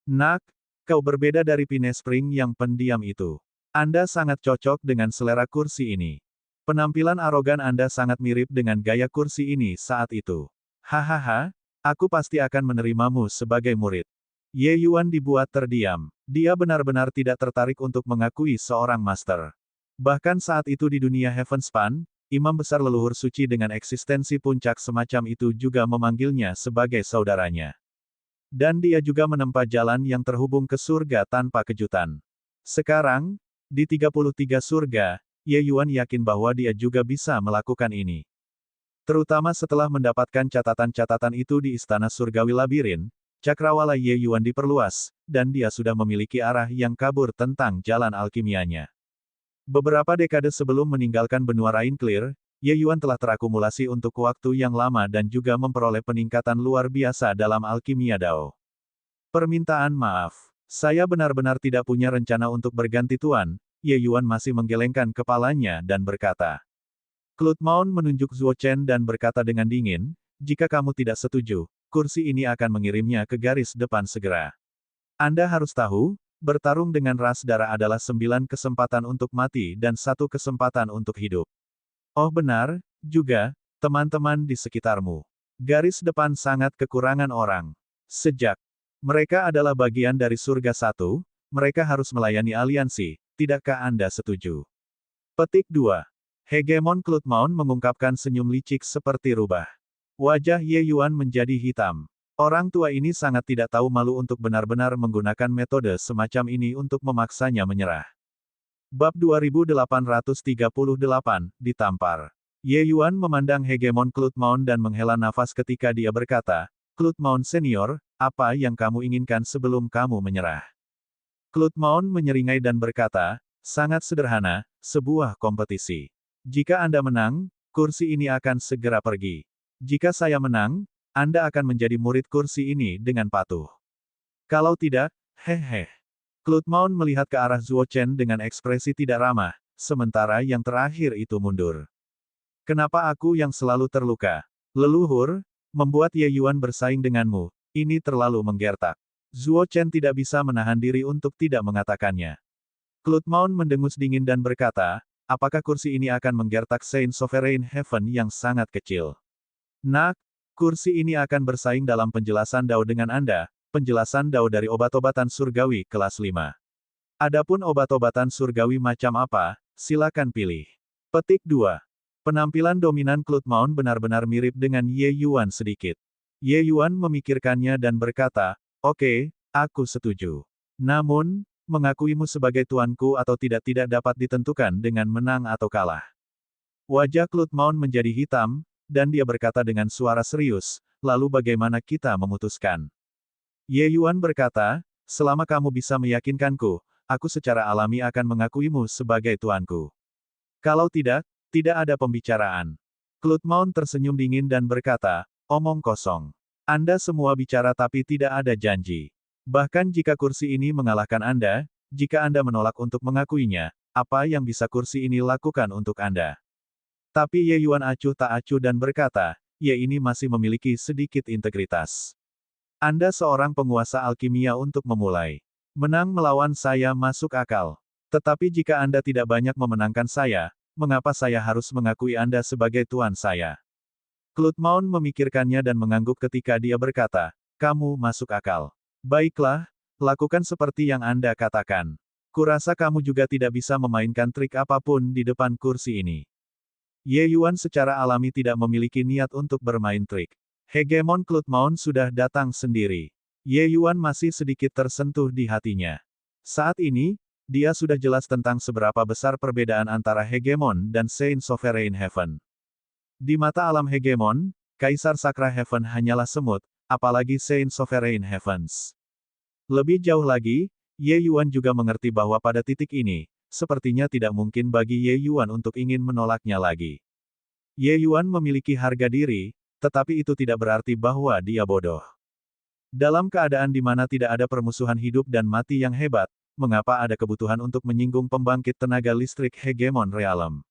[SPEAKER 1] Nak, kau berbeda dari Pinespring yang pendiam itu. Anda sangat cocok dengan selera kursi ini. Penampilan arogan Anda sangat mirip dengan gaya kursi ini saat itu. Hahaha, aku pasti akan menerimamu sebagai murid. Ye Yuan dibuat terdiam. Dia benar-benar tidak tertarik untuk mengakui seorang master. Bahkan saat itu di dunia Heavenspan, imam besar leluhur suci dengan eksistensi puncak semacam itu juga memanggilnya sebagai saudaranya. Dan dia juga menempa jalan yang terhubung ke surga tanpa kejutan. Sekarang, di 33 surga, Ye Yuan yakin bahwa dia juga bisa melakukan ini. Terutama setelah mendapatkan catatan-catatan itu di Istana Surgawi Labirin, cakrawala Ye Yuan diperluas, dan dia sudah memiliki arah yang kabur tentang jalan alkimianya. Beberapa dekade sebelum meninggalkan benua Rain Clear, Ye Yuan telah terakumulasi untuk waktu yang lama dan juga memperoleh peningkatan luar biasa dalam alkimia Dao. Permintaan maaf. Saya benar-benar tidak punya rencana untuk berganti tuan. Ye Yuan masih menggelengkan kepalanya dan berkata. Clutmaun menunjuk Zuo Chen dan berkata dengan dingin, jika kamu tidak setuju, kursi ini akan mengirimnya ke garis depan segera. Anda harus tahu, bertarung dengan ras darah adalah 9 kesempatan untuk mati dan 1 kesempatan untuk hidup. Oh benar, juga, teman-teman di sekitarmu. Garis depan sangat kekurangan orang. Sejak mereka adalah bagian dari surga satu, mereka harus melayani aliansi, tidakkah Anda setuju? Petik 2. Hegemon Klutmaun mengungkapkan senyum licik seperti rubah. Wajah Ye Yuan menjadi hitam. Orang tua ini sangat tidak tahu malu untuk benar-benar menggunakan metode semacam ini untuk memaksanya menyerah. Bab 2838, ditampar. Ye Yuan memandang Hegemon Klutmaun dan menghela nafas ketika dia berkata, Klutmaun senior, apa yang kamu inginkan sebelum kamu menyerah? Klutmaun menyeringai dan berkata, sangat sederhana, sebuah kompetisi. Jika Anda menang, kursi ini akan segera pergi. Jika saya menang, Anda akan menjadi murid kursi ini dengan patuh. Kalau tidak, hehe. Klutmaun melihat ke arah Zuo Chen dengan ekspresi tidak ramah, sementara yang terakhir itu mundur. Kenapa aku yang selalu terluka? Leluhur, membuat Ye Yuan bersaing denganmu, ini terlalu menggertak. Zuo Chen tidak bisa menahan diri untuk tidak mengatakannya. Klutmaun mendengus dingin dan berkata, apakah kursi ini akan menggertak Saint Sovereign Heaven yang sangat kecil? Nak, kursi ini akan bersaing dalam penjelasan Dao dengan Anda, penjelasan Dao dari obat-obatan surgawi kelas 5. Adapun obat-obatan surgawi macam apa, silakan pilih. Petik 2. Penampilan dominan Klutmaun benar-benar mirip dengan Ye Yuan sedikit. Ye Yuan memikirkannya dan berkata, oke, aku setuju. Namun, mengakuimu sebagai tuanku atau tidak dapat ditentukan dengan menang atau kalah. Wajah Klutmaun menjadi hitam, dan dia berkata dengan suara serius, lalu bagaimana kita memutuskan? Ye Yuan berkata, selama kamu bisa meyakinkanku, aku secara alami akan mengakuimu sebagai tuanku. Kalau tidak, tidak ada pembicaraan. Klutmaun tersenyum dingin dan berkata, omong kosong. Anda semua bicara tapi tidak ada janji. Bahkan jika kursi ini mengalahkan Anda, jika Anda menolak untuk mengakuinya, apa yang bisa kursi ini lakukan untuk Anda? Tapi Ye Yuan acuh tak acuh dan berkata, Ye ini masih memiliki sedikit integritas. Anda seorang penguasa alkimia untuk memulai. Menang melawan saya masuk akal. Tetapi jika Anda tidak banyak memenangkan saya, mengapa saya harus mengakui Anda sebagai tuan saya? Klutmaun memikirkannya dan mengangguk ketika dia berkata, kamu masuk akal. Baiklah, lakukan seperti yang Anda katakan. Kurasa kamu juga tidak bisa memainkan trik apapun di depan kursi ini. Ye Yuan secara alami tidak memiliki niat untuk bermain trik. Hegemon Klutmaun sudah datang sendiri. Ye Yuan masih sedikit tersentuh di hatinya. Saat ini, dia sudah jelas tentang seberapa besar perbedaan antara Hegemon dan Saint Sovereign Heaven. Di mata alam Hegemon, Kaisar Sakra Heaven hanyalah semut, apalagi Saint Sovereign Heavens. Lebih jauh lagi, Ye Yuan juga mengerti bahwa pada titik ini, sepertinya tidak mungkin bagi Ye Yuan untuk ingin menolaknya lagi. Ye Yuan memiliki harga diri, tetapi itu tidak berarti bahwa dia bodoh. Dalam keadaan di mana tidak ada permusuhan hidup dan mati yang hebat, mengapa ada kebutuhan untuk menyinggung pembangkit tenaga listrik Hegemon Realm?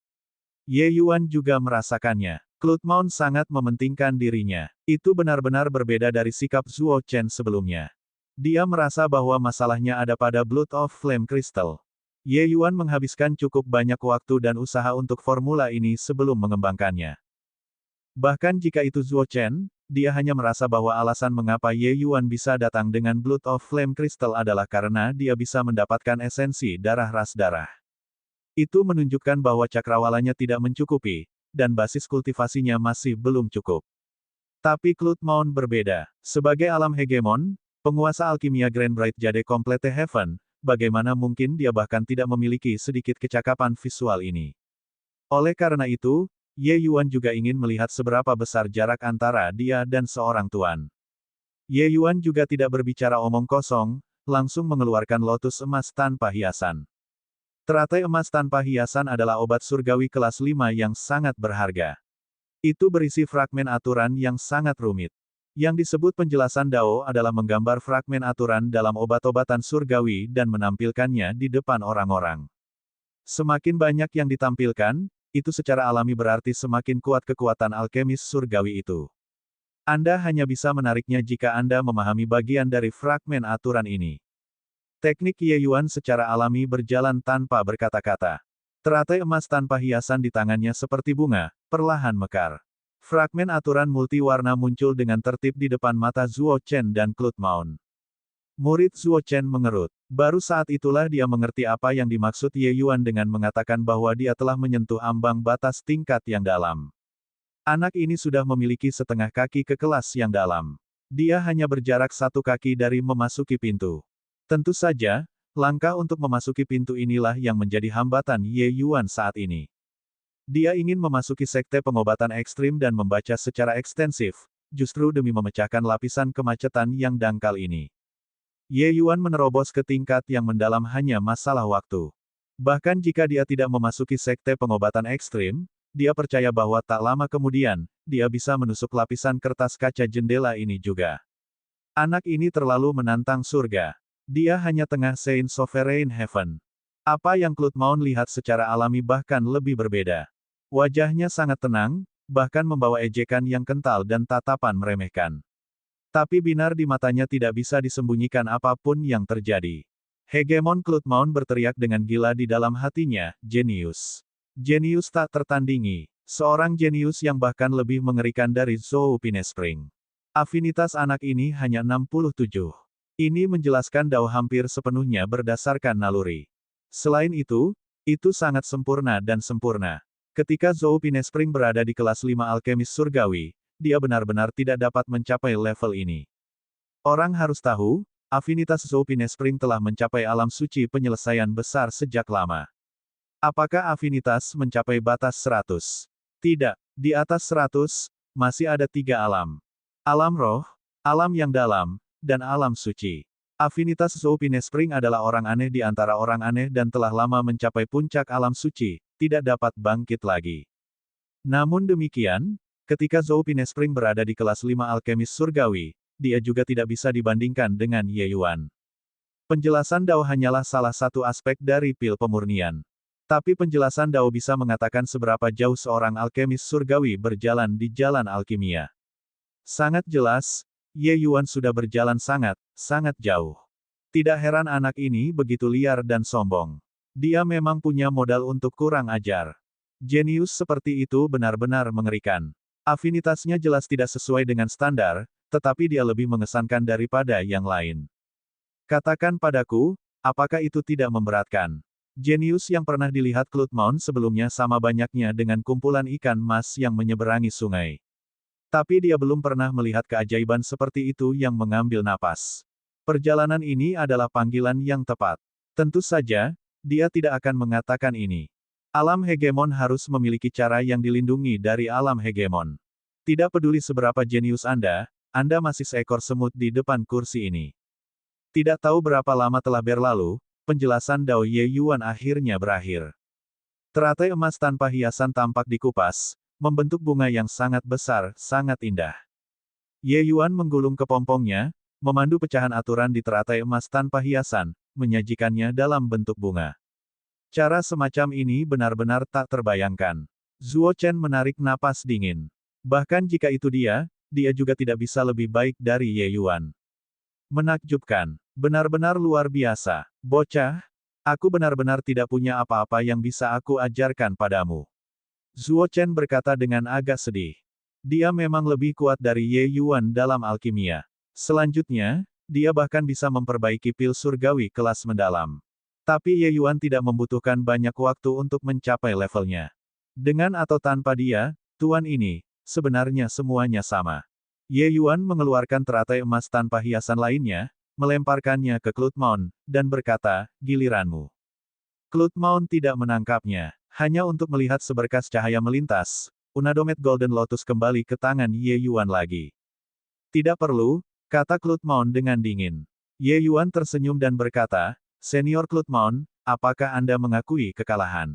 [SPEAKER 1] Ye Yuan juga merasakannya. Klutmaun sangat mementingkan dirinya. Itu benar-benar berbeda dari sikap Zuo Chen sebelumnya. Dia merasa bahwa masalahnya ada pada Blood of Flame Crystal. Ye Yuan menghabiskan cukup banyak waktu dan usaha untuk formula ini sebelum mengembangkannya. Bahkan jika itu Zuo Chen, dia hanya merasa bahwa alasan mengapa Ye Yuan bisa datang dengan Blood of Flame Crystal adalah karena dia bisa mendapatkan esensi darah ras darah. Itu menunjukkan bahwa cakrawalanya tidak mencukupi, dan basis kultivasinya masih belum cukup. Tapi Klutmaun berbeda. Sebagai alam hegemon, penguasa alkimia Grand Bright Jade Complete Heaven, bagaimana mungkin dia bahkan tidak memiliki sedikit kecakapan visual ini. Oleh karena itu, Ye Yuan juga ingin melihat seberapa besar jarak antara dia dan seorang tuan. Ye Yuan juga tidak berbicara omong kosong, langsung mengeluarkan lotus emas tanpa hiasan. Teratai emas tanpa hiasan adalah obat surgawi kelas 5 yang sangat berharga. Itu berisi fragmen aturan yang sangat rumit. Yang disebut penjelasan Dao adalah menggambar fragmen aturan dalam obat-obatan surgawi dan menampilkannya di depan orang-orang. Semakin banyak yang ditampilkan, itu secara alami berarti semakin kuat kekuatan alkemis surgawi itu. Anda hanya bisa menariknya jika Anda memahami bagian dari fragmen aturan ini. Teknik Ye Yuan secara alami berjalan tanpa berkata-kata. Teratai emas tanpa hiasan di tangannya seperti bunga, perlahan mekar. Fragmen aturan multiwarna muncul dengan tertib di depan mata Zuo Chen dan Cloud Mound. Murid Zuo Chen mengerut. Baru saat itulah dia mengerti apa yang dimaksud Ye Yuan dengan mengatakan bahwa dia telah menyentuh ambang batas tingkat yang dalam. Anak ini sudah memiliki setengah kaki ke kelas yang dalam. Dia hanya berjarak 1 kaki dari memasuki pintu. Tentu saja, langkah untuk memasuki pintu inilah yang menjadi hambatan Ye Yuan saat ini. Dia ingin memasuki sekte pengobatan ekstrim dan membaca secara ekstensif, justru demi memecahkan lapisan kemacetan yang dangkal ini. Ye Yuan menerobos ke tingkat yang mendalam hanya masalah waktu. Bahkan jika dia tidak memasuki sekte pengobatan ekstrim, dia percaya bahwa tak lama kemudian, dia bisa menusuk lapisan kertas kaca jendela ini juga. Anak ini terlalu menantang surga. Dia hanya tengah Saint Sovereign Heaven. Apa yang Cloud Mound lihat secara alami bahkan lebih berbeda. Wajahnya sangat tenang, bahkan membawa ejekan yang kental dan tatapan meremehkan. Tapi binar di matanya tidak bisa disembunyikan apapun yang terjadi. Hegemon Cloud Mound berteriak dengan gila di dalam hatinya, jenius. Jenius tak tertandingi. Seorang jenius yang bahkan lebih mengerikan dari Zhou Pinespring. Afinitas anak ini hanya 67. Ini menjelaskan Dao hampir sepenuhnya berdasarkan naluri. Selain itu sangat sempurna dan sempurna. Ketika Zhou Pinespring berada di kelas 5 alkemis surgawi, dia benar-benar tidak dapat mencapai level ini. Orang harus tahu, afinitas Zhou Pinespring telah mencapai alam suci penyelesaian besar sejak lama. Apakah afinitas mencapai batas 100? Tidak. Di atas 100, masih ada 3 alam. Alam roh, alam yang dalam, dan alam suci. Afinitas Zhou Pinespring adalah orang aneh di antara orang aneh dan telah lama mencapai puncak alam suci, tidak dapat bangkit lagi. Namun demikian, ketika Zhou Pinespring berada di kelas 5 alkemis surgawi, dia juga tidak bisa dibandingkan dengan Ye Yuan. Penjelasan Dao hanyalah salah satu aspek dari pil pemurnian. Tapi penjelasan Dao bisa mengatakan seberapa jauh seorang alkemis surgawi berjalan di jalan alkimia. Sangat jelas, Ye Yuan sudah berjalan sangat jauh. Tidak heran anak ini begitu liar dan sombong. Dia memang punya modal untuk kurang ajar. Jenius seperti itu benar-benar mengerikan. Afinitasnya jelas tidak sesuai dengan standar, tetapi dia lebih mengesankan daripada yang lain. Katakan padaku, apakah itu tidak memberatkan? Jenius yang pernah dilihat Cloud Mound sebelumnya sama banyaknya dengan kumpulan ikan mas yang menyeberangi sungai. Tapi dia belum pernah melihat keajaiban seperti itu yang mengambil napas. Perjalanan ini adalah panggilan yang tepat. Tentu saja, dia tidak akan mengatakan ini. Alam hegemon harus memiliki cara yang dilindungi dari alam hegemon. Tidak peduli seberapa jenius Anda masih seekor semut di depan kursi ini. Tidak tahu berapa lama telah berlalu, penjelasan Dao Ye Yuan akhirnya berakhir. Teratai emas tanpa hiasan tampak dikupas, membentuk bunga yang sangat besar, sangat indah. Ye Yuan menggulung kepompongnya, memandu pecahan aturan di teratai emas tanpa hiasan, menyajikannya dalam bentuk bunga. Cara semacam ini benar-benar tak terbayangkan. Zuo Chen menarik napas dingin. Bahkan jika itu dia juga tidak bisa lebih baik dari Ye Yuan. Menakjubkan. Benar-benar luar biasa. Bocah, aku benar-benar tidak punya apa-apa yang bisa aku ajarkan padamu. Zuo Chen berkata dengan agak sedih. Dia memang lebih kuat dari Ye Yuan dalam alkimia. Selanjutnya, dia bahkan bisa memperbaiki pil surgawi kelas mendalam. Tapi Ye Yuan tidak membutuhkan banyak waktu untuk mencapai levelnya. Dengan atau tanpa dia, tuan ini, sebenarnya semuanya sama. Ye Yuan mengeluarkan teratai emas tanpa hiasan lainnya, melemparkannya ke Cloud Mound, dan berkata, giliranmu. Cloud Mound tidak menangkapnya. Hanya untuk melihat seberkas cahaya melintas, Unadomet Golden Lotus kembali ke tangan Ye Yuan lagi. Tidak perlu, kata Cloud Mound dengan dingin. Ye Yuan tersenyum dan berkata, Senior Cloud Mound, apakah Anda mengakui kekalahan?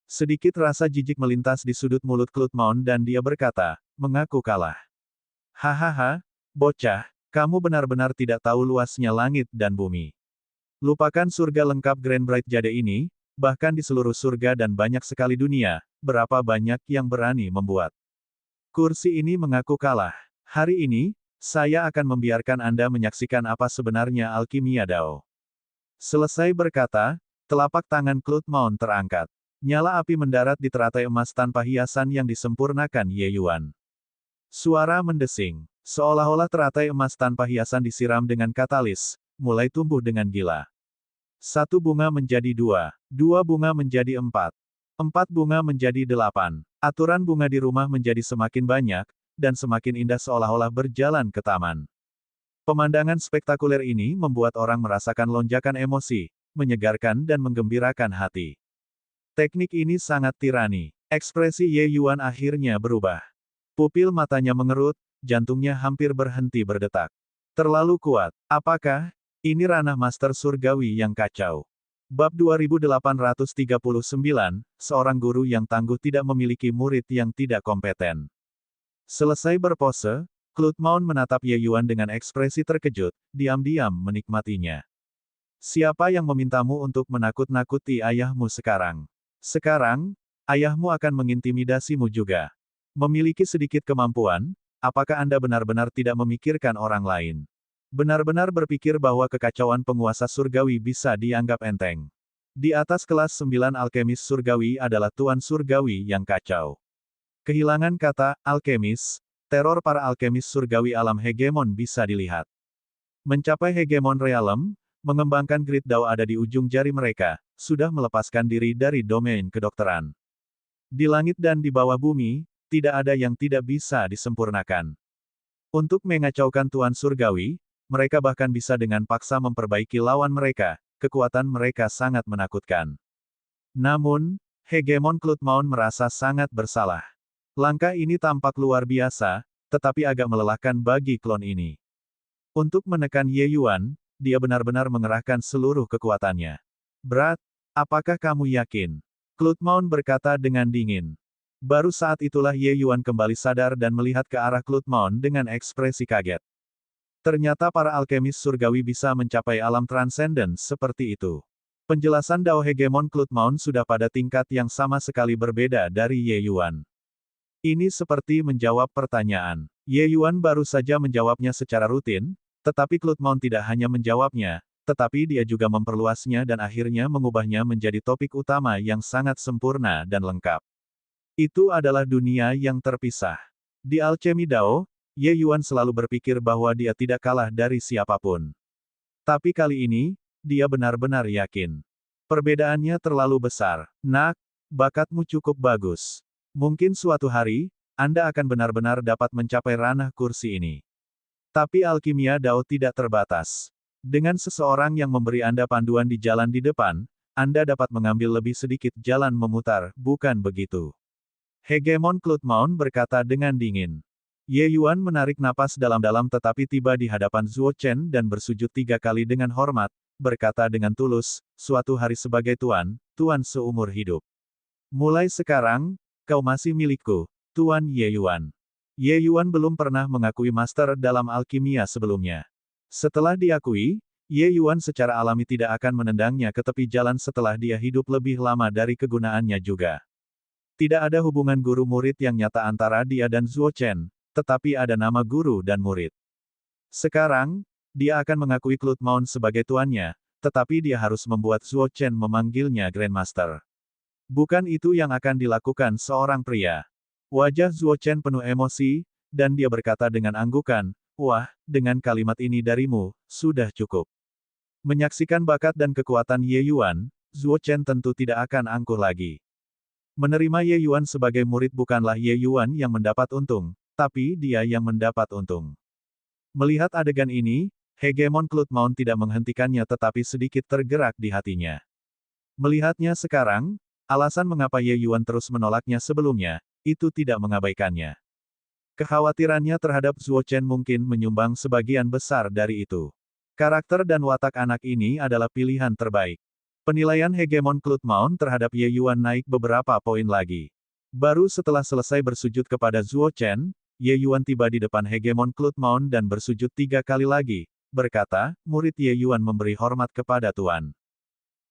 [SPEAKER 1] Sedikit rasa jijik melintas di sudut mulut Cloud Mound dan dia berkata, mengaku kalah. Hahaha, bocah, kamu benar-benar tidak tahu luasnya langit dan bumi. Lupakan surga lengkap Grand Bright Jade ini, bahkan di seluruh surga dan banyak sekali dunia, berapa banyak yang berani membuat kursi ini mengaku kalah. Hari ini, saya akan membiarkan Anda menyaksikan apa sebenarnya alkimia Dao. Selesai berkata, telapak tangan Klutmon terangkat. Nyala api mendarat di teratai emas tanpa hiasan yang disempurnakan Ye Yuan. Suara mendesing. Seolah-olah teratai emas tanpa hiasan disiram dengan katalis, mulai tumbuh dengan gila. Satu bunga menjadi dua bunga menjadi empat bunga menjadi 8. Aturan bunga di rumah menjadi semakin banyak, dan semakin indah seolah-olah berjalan ke taman. Pemandangan spektakuler ini membuat orang merasakan lonjakan emosi, menyegarkan dan menggembirakan hati. Teknik ini sangat tirani. Ekspresi Ye Yuan akhirnya berubah. Pupil matanya mengerut, jantungnya hampir berhenti berdetak. Terlalu kuat. Apakah ini ranah Master Surgawi yang kacau? Bab 2839, seorang guru yang tangguh tidak memiliki murid yang tidak kompeten. Selesai berpose, Klutmon menatap Ye Yuan dengan ekspresi terkejut, diam-diam menikmatinya. Siapa yang memintamu untuk menakut-nakuti ayahmu sekarang? Sekarang, ayahmu akan mengintimidasimu juga. Memiliki sedikit kemampuan, apakah Anda benar-benar tidak memikirkan orang lain? Benar-benar berpikir bahwa kekacauan penguasa surgawi bisa dianggap enteng. Di atas kelas 9 alkemis surgawi adalah Tuan Surgawi yang kacau. Kehilangan kata alkemis, teror para alkemis surgawi alam hegemon bisa dilihat. Mencapai hegemon realem, mengembangkan grid Dao ada di ujung jari mereka, sudah melepaskan diri dari domain kedokteran. Di langit dan di bawah bumi, tidak ada yang tidak bisa disempurnakan. Untuk mengacaukan Tuan Surgawi, mereka bahkan bisa dengan paksa memperbaiki lawan mereka, kekuatan mereka sangat menakutkan. Namun, hegemon Klutmon merasa sangat bersalah. Langkah ini tampak luar biasa, tetapi agak melelahkan bagi klon ini. Untuk menekan Ye Yuan, dia benar-benar mengerahkan seluruh kekuatannya. Berat, apakah kamu yakin? Klutmon berkata dengan dingin. Baru saat itulah Ye Yuan kembali sadar dan melihat ke arah Klutmon dengan ekspresi kaget. Ternyata para alkemis surgawi bisa mencapai alam transenden seperti itu. Penjelasan Dao hegemon Klutmon sudah pada tingkat yang sama sekali berbeda dari Ye Yuan. Ini seperti menjawab pertanyaan. Ye Yuan baru saja menjawabnya secara rutin, tetapi Klutmon tidak hanya menjawabnya, tetapi dia juga memperluasnya dan akhirnya mengubahnya menjadi topik utama yang sangat sempurna dan lengkap. Itu adalah dunia yang terpisah. Di alchemy Dao, Ye Yuan selalu berpikir bahwa dia tidak kalah dari siapapun. Tapi kali ini, dia benar-benar yakin. Perbedaannya terlalu besar. Nak, bakatmu cukup bagus. Mungkin suatu hari, Anda akan benar-benar dapat mencapai ranah kursi ini. Tapi alkimia Dao tidak terbatas. Dengan seseorang yang memberi Anda panduan di jalan di depan, Anda dapat mengambil lebih sedikit jalan memutar, bukan begitu? Hegemon Klutmon berkata dengan dingin. Ye Yuan menarik napas dalam-dalam tetapi tiba di hadapan Zuo Chen dan bersujud 3 kali dengan hormat, berkata dengan tulus, suatu hari sebagai tuan, tuan seumur hidup. Mulai sekarang, kau masih milikku, Tuan Ye Yuan. Ye Yuan belum pernah mengakui master dalam alkimia sebelumnya. Setelah diakui, Ye Yuan secara alami tidak akan menendangnya ke tepi jalan setelah dia hidup lebih lama dari kegunaannya juga. Tidak ada hubungan guru-murid yang nyata antara dia dan Zuo Chen, tetapi ada nama guru dan murid. Sekarang, dia akan mengakui Klutmon sebagai tuannya, tetapi dia harus membuat Zuo Chen memanggilnya Grandmaster. Bukan itu yang akan dilakukan seorang pria. Wajah Zuo Chen penuh emosi, dan dia berkata dengan anggukan, wah, dengan kalimat ini darimu, sudah cukup. Menyaksikan bakat dan kekuatan Ye Yuan, Zuo Chen tentu tidak akan angkuh lagi. Menerima Ye Yuan sebagai murid bukanlah Ye Yuan yang mendapat untung, tapi dia yang mendapat untung. Melihat adegan ini, hegemon Klutmon tidak menghentikannya tetapi sedikit tergerak di hatinya. Melihatnya sekarang, alasan mengapa Ye Yuan terus menolaknya sebelumnya, itu tidak mengabaikannya. Kekhawatirannya terhadap Zuo Chen mungkin menyumbang sebagian besar dari itu. Karakter dan watak anak ini adalah pilihan terbaik. Penilaian hegemon Klutmon terhadap Ye Yuan naik beberapa poin lagi. Baru setelah selesai bersujud kepada Zuo Chen, Ye Yuan tiba di depan hegemon Klutmon dan bersujud 3 kali lagi, berkata, murid Ye Yuan memberi hormat kepada Tuan.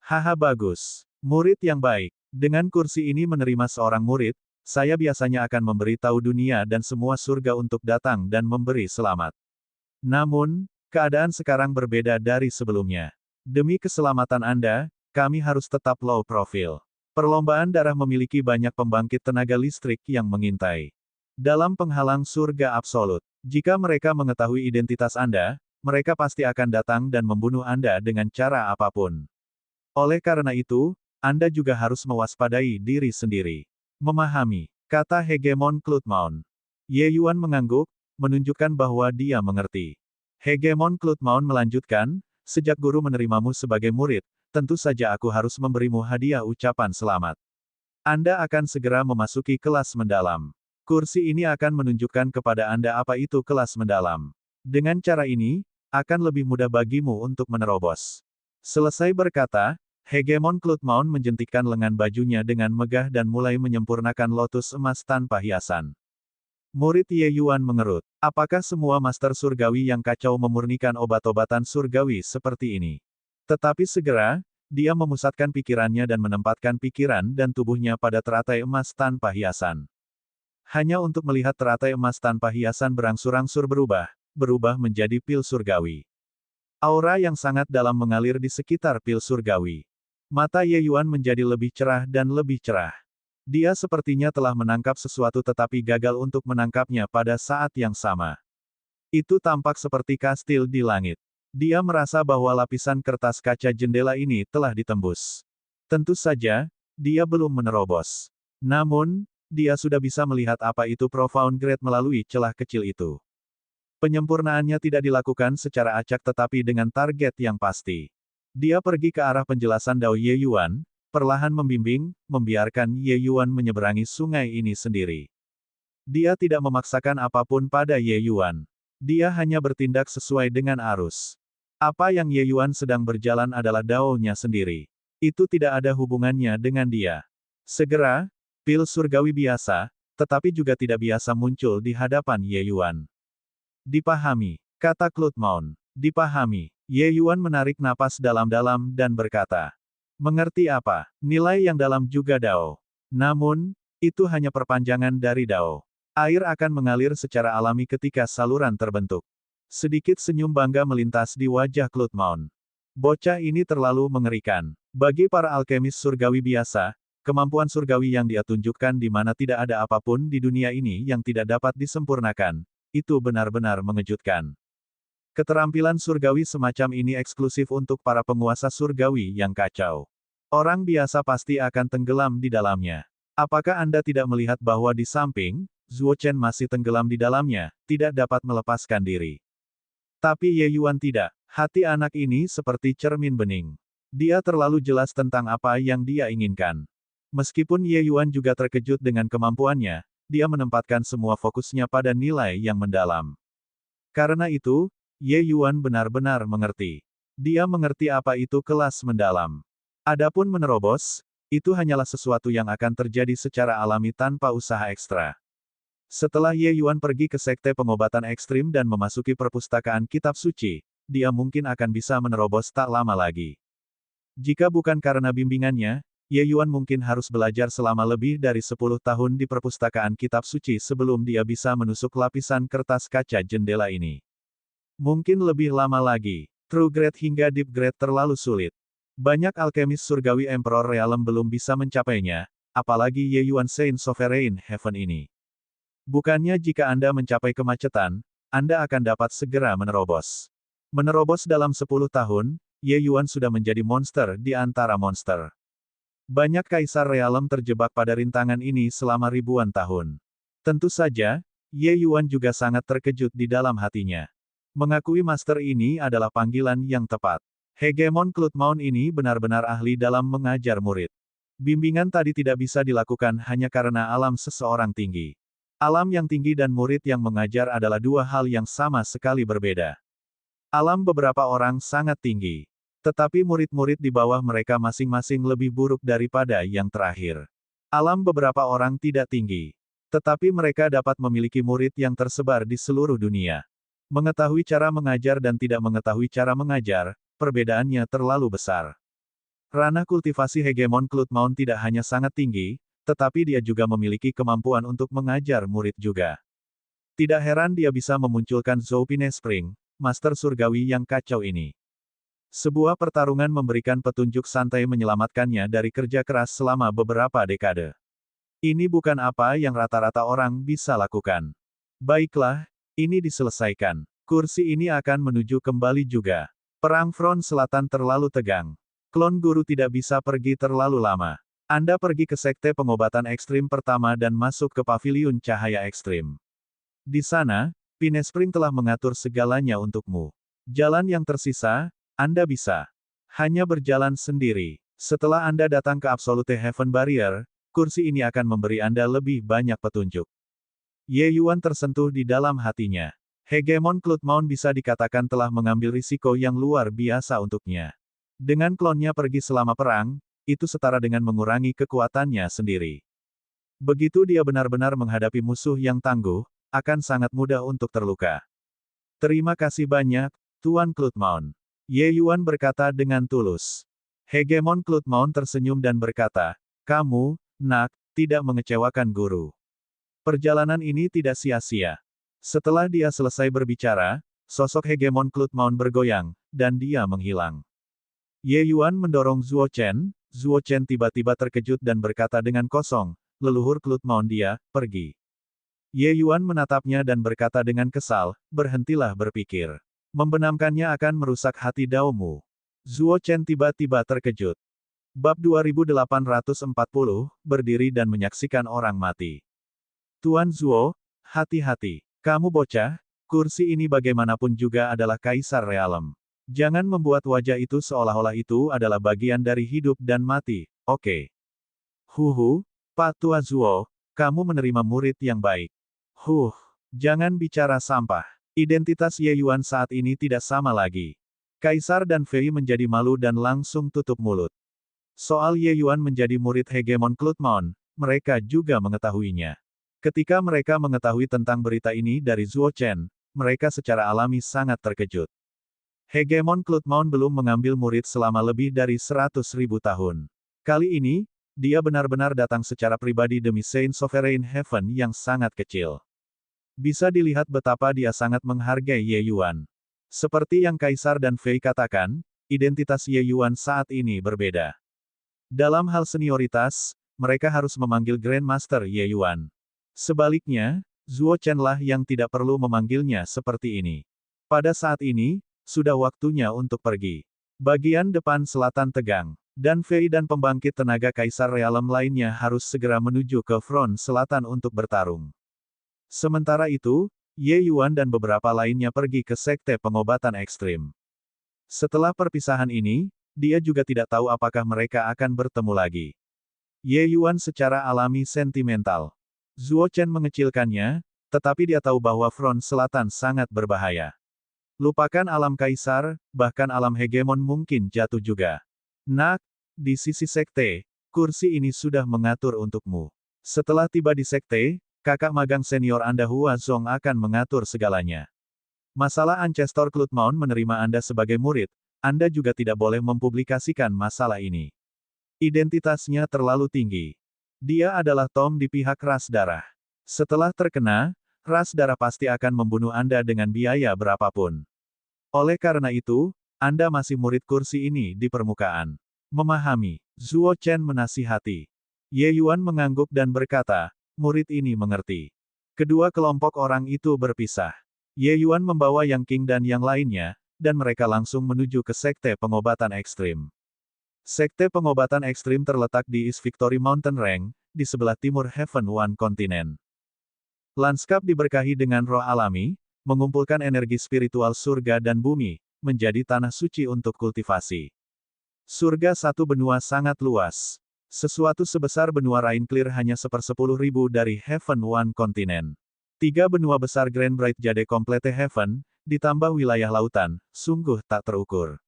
[SPEAKER 1] Haha bagus. Murid yang baik. Dengan kursi ini menerima seorang murid, saya biasanya akan memberitahu dunia dan semua surga untuk datang dan memberi selamat. Namun, keadaan sekarang berbeda dari sebelumnya. Demi keselamatan Anda, kami harus tetap low profile. Perlombaan darah memiliki banyak pembangkit tenaga listrik yang mengintai. Dalam penghalang surga absolut, jika mereka mengetahui identitas Anda, mereka pasti akan datang dan membunuh Anda dengan cara apapun. Oleh karena itu, Anda juga harus mewaspadai diri sendiri. Memahami, kata hegemon Klutmaun. Ye Yuan mengangguk, menunjukkan bahwa dia mengerti. Hegemon Klutmaun melanjutkan, sejak guru menerimamu sebagai murid, tentu saja aku harus memberimu hadiah ucapan selamat. Anda akan segera memasuki kelas mendalam. Kursi ini akan menunjukkan kepada Anda apa itu kelas mendalam. Dengan cara ini, akan lebih mudah bagimu untuk menerobos. Selesai berkata, Hegemon Klutmaun menjentikkan lengan bajunya dengan megah dan mulai menyempurnakan lotus emas tanpa hiasan. Murid Ye Yuan mengerut. Apakah semua master surgawi yang kacau memurnikan obat-obatan surgawi seperti ini? Tetapi segera, dia memusatkan pikirannya dan menempatkan pikiran dan tubuhnya pada teratai emas tanpa hiasan. Hanya untuk melihat teratai emas tanpa hiasan berangsur-angsur berubah menjadi pil surgawi. Aura yang sangat dalam mengalir di sekitar pil surgawi. Mata Ye Yuan menjadi lebih cerah dan lebih cerah. Dia sepertinya telah menangkap sesuatu tetapi gagal untuk menangkapnya pada saat yang sama. Itu tampak seperti kastil di langit. Dia merasa bahwa lapisan kertas kaca jendela ini telah ditembus. Tentu saja, dia belum menerobos. Namun, dia sudah bisa melihat apa itu profound grade melalui celah kecil itu. Penyempurnaannya tidak dilakukan secara acak tetapi dengan target yang pasti. Dia pergi ke arah penjelasan Dao Ye Yuan, perlahan membiarkan Ye Yuan menyeberangi sungai ini sendiri. Dia tidak memaksakan apapun pada Ye Yuan. Dia hanya bertindak sesuai dengan arus. Apa yang Ye Yuan sedang berjalan adalah Dao-nya sendiri. Itu tidak ada hubungannya dengan dia. Segera, pil surgawi biasa, tetapi juga tidak biasa muncul di hadapan Ye Yuan. Dipahami, kata Klutmaun. Dipahami. Ye Yuan menarik napas dalam-dalam dan berkata, mengerti apa? Nilai yang dalam juga Dao. Namun, itu hanya perpanjangan dari Dao. Air akan mengalir secara alami ketika saluran terbentuk. Sedikit senyum bangga melintas di wajah Klutmaun. Bocah ini terlalu mengerikan. Bagi para alkemis surgawi biasa, kemampuan surgawi yang dia tunjukkan di mana tidak ada apapun di dunia ini yang tidak dapat disempurnakan, itu benar-benar mengejutkan. Keterampilan surgawi semacam ini eksklusif untuk para penguasa surgawi yang kacau. Orang biasa pasti akan tenggelam di dalamnya. Apakah Anda tidak melihat bahwa di samping, Zuo Chen masih tenggelam di dalamnya, tidak dapat melepaskan diri. Tapi Ye Yuan tidak. Hati anak ini seperti cermin bening. Dia terlalu jelas tentang apa yang dia inginkan. Meskipun Ye Yuan juga terkejut dengan kemampuannya, dia menempatkan semua fokusnya pada nilai yang mendalam. Karena itu, Ye Yuan benar-benar mengerti. Dia mengerti apa itu kelas mendalam. Adapun menerobos, itu hanyalah sesuatu yang akan terjadi secara alami tanpa usaha ekstra. Setelah Ye Yuan pergi ke sekte pengobatan ekstrim dan memasuki perpustakaan kitab suci, dia mungkin akan bisa menerobos tak lama lagi. Jika bukan karena bimbingannya, Ye Yuan mungkin harus belajar selama lebih dari 10 tahun di perpustakaan kitab suci sebelum dia bisa menusuk lapisan kertas kaca jendela ini. Mungkin lebih lama lagi. True Grade hingga Deep Grade terlalu sulit. Banyak alkemis surgawi Emperor Realm belum bisa mencapainya, apalagi Ye Yuan Saint Sovereign Heaven ini. Bukannya jika Anda mencapai kemacetan, Anda akan dapat segera menerobos. Menerobos dalam 10 tahun, Ye Yuan sudah menjadi monster di antara monster. Banyak kaisar Realm terjebak pada rintangan ini selama ribuan tahun. Tentu saja, Ye Yuan juga sangat terkejut di dalam hatinya. Mengakui master ini adalah panggilan yang tepat. Hegemon Klutmaun ini benar-benar ahli dalam mengajar murid. Bimbingan tadi tidak bisa dilakukan hanya karena alam seseorang tinggi. Alam yang tinggi dan murid yang mengajar adalah dua hal yang sama sekali berbeda. Alam beberapa orang sangat tinggi. Tetapi murid-murid di bawah mereka masing-masing lebih buruk daripada yang terakhir. Alam beberapa orang tidak tinggi. Tetapi mereka dapat memiliki murid yang tersebar di seluruh dunia. Mengetahui cara mengajar dan tidak mengetahui cara mengajar, perbedaannya terlalu besar. Ranah kultivasi hegemon Klutmaun tidak hanya sangat tinggi, tetapi dia juga memiliki kemampuan untuk mengajar murid juga. Tidak heran dia bisa memunculkan Zhou Pinespring, master surgawi yang kacau ini. Sebuah pertarungan memberikan petunjuk santai menyelamatkannya dari kerja keras selama beberapa dekade. Ini bukan apa yang rata-rata orang bisa lakukan. Baiklah, ini diselesaikan. Kursi ini akan menuju kembali juga. Perang Front Selatan terlalu tegang. Klon guru tidak bisa pergi terlalu lama. Anda pergi ke sekte pengobatan ekstrim pertama dan masuk ke paviliun cahaya ekstrim. Di sana, Pinespring telah mengatur segalanya untukmu. Jalan yang tersisa, Anda bisa hanya berjalan sendiri. Setelah Anda datang ke Absolute Heaven Barrier, kursi ini akan memberi Anda lebih banyak petunjuk. Ye Yuan tersentuh di dalam hatinya. Hegemon Cloudmount bisa dikatakan telah mengambil risiko yang luar biasa untuknya. Dengan klonnya pergi selama perang, itu setara dengan mengurangi kekuatannya sendiri. Begitu dia benar-benar menghadapi musuh yang tangguh, akan sangat mudah untuk terluka. Terima kasih banyak, Tuan Cloudmount. Ye Yuan berkata dengan tulus. Hegemon Cloudmount tersenyum dan berkata, kamu, Nak, tidak mengecewakan guru. Perjalanan ini tidak sia-sia. Setelah dia selesai berbicara, sosok Hegemon Cloudmount bergoyang, dan dia menghilang. Ye Yuan mendorong Zuo Chen tiba-tiba terkejut dan berkata dengan kosong, leluhur Cloudmount dia, pergi. Ye Yuan menatapnya dan berkata dengan kesal, berhentilah berpikir. Membenamkannya akan merusak hati Daomu. Zuo Chen tiba-tiba terkejut. Bab 2840, berdiri dan menyaksikan orang mati. Tuan Zuo, hati-hati. Kamu bocah, kursi ini bagaimanapun juga adalah Kaisar Realem. Jangan membuat wajah itu seolah-olah itu adalah bagian dari hidup dan mati, oke? Huhu, Pak Tua Zuo, kamu menerima murid yang baik. Jangan bicara sampah. Identitas Ye Yuan saat ini tidak sama lagi. Kaisar dan Fei menjadi malu dan langsung tutup mulut. Soal Ye Yuan menjadi murid Hegemon Cloudmount, mereka juga mengetahuinya. Ketika mereka mengetahui tentang berita ini dari Zuo Chen, mereka secara alami sangat terkejut. Hegemon Cloudmount belum mengambil murid selama lebih dari 100.000 tahun. Kali ini, dia benar-benar datang secara pribadi demi Saint Sovereign Heaven yang sangat kecil. Bisa dilihat betapa dia sangat menghargai Ye Yuan. Seperti yang Kaisar dan Fei katakan, identitas Ye Yuan saat ini berbeda. Dalam hal senioritas, mereka harus memanggil Grandmaster Ye Yuan. Sebaliknya, Zuo Chen lah yang tidak perlu memanggilnya seperti ini. Pada saat ini, sudah waktunya untuk pergi. Bagian depan selatan tegang, dan Fei dan pembangkit tenaga Kaisar Realem lainnya harus segera menuju ke front selatan untuk bertarung. Sementara itu, Ye Yuan dan beberapa lainnya pergi ke sekte pengobatan ekstrim. Setelah perpisahan ini, dia juga tidak tahu apakah mereka akan bertemu lagi. Ye Yuan secara alami sentimental. Zuo Chen mengecilkannya, tetapi dia tahu bahwa front selatan sangat berbahaya. Lupakan alam kaisar, bahkan alam hegemon mungkin jatuh juga. Nak, di sisi sekte, kursi ini sudah mengatur untukmu. Setelah tiba di sekte, kakak magang senior Anda Hua Zong akan mengatur segalanya. Masalah Ancestor Cloudmount menerima Anda sebagai murid, Anda juga tidak boleh mempublikasikan masalah ini. Identitasnya terlalu tinggi. Dia adalah Tom di pihak ras darah. Setelah terkena, ras darah pasti akan membunuh Anda dengan biaya berapapun. Oleh karena itu, Anda masih murid kursi ini di permukaan. Memahami, Zuo Chen menasihati. Ye Yuan mengangguk dan berkata, murid ini mengerti. Kedua kelompok orang itu berpisah. Ye Yuan membawa Yang Qing dan yang lainnya, dan mereka langsung menuju ke sekte pengobatan ekstrim. Sekte pengobatan ekstrim terletak di East Victory Mountain Range, di sebelah timur Heaven One Continent. Lanskap diberkahi dengan roh alami, mengumpulkan energi spiritual surga dan bumi, menjadi tanah suci untuk kultivasi. Surga satu benua sangat luas. Sesuatu sebesar benua Rain Clear hanya 1/10.000 dari Heaven One Continent. 3 benua besar Grand Bright Jade Complete Heaven, ditambah wilayah lautan, sungguh tak terukur.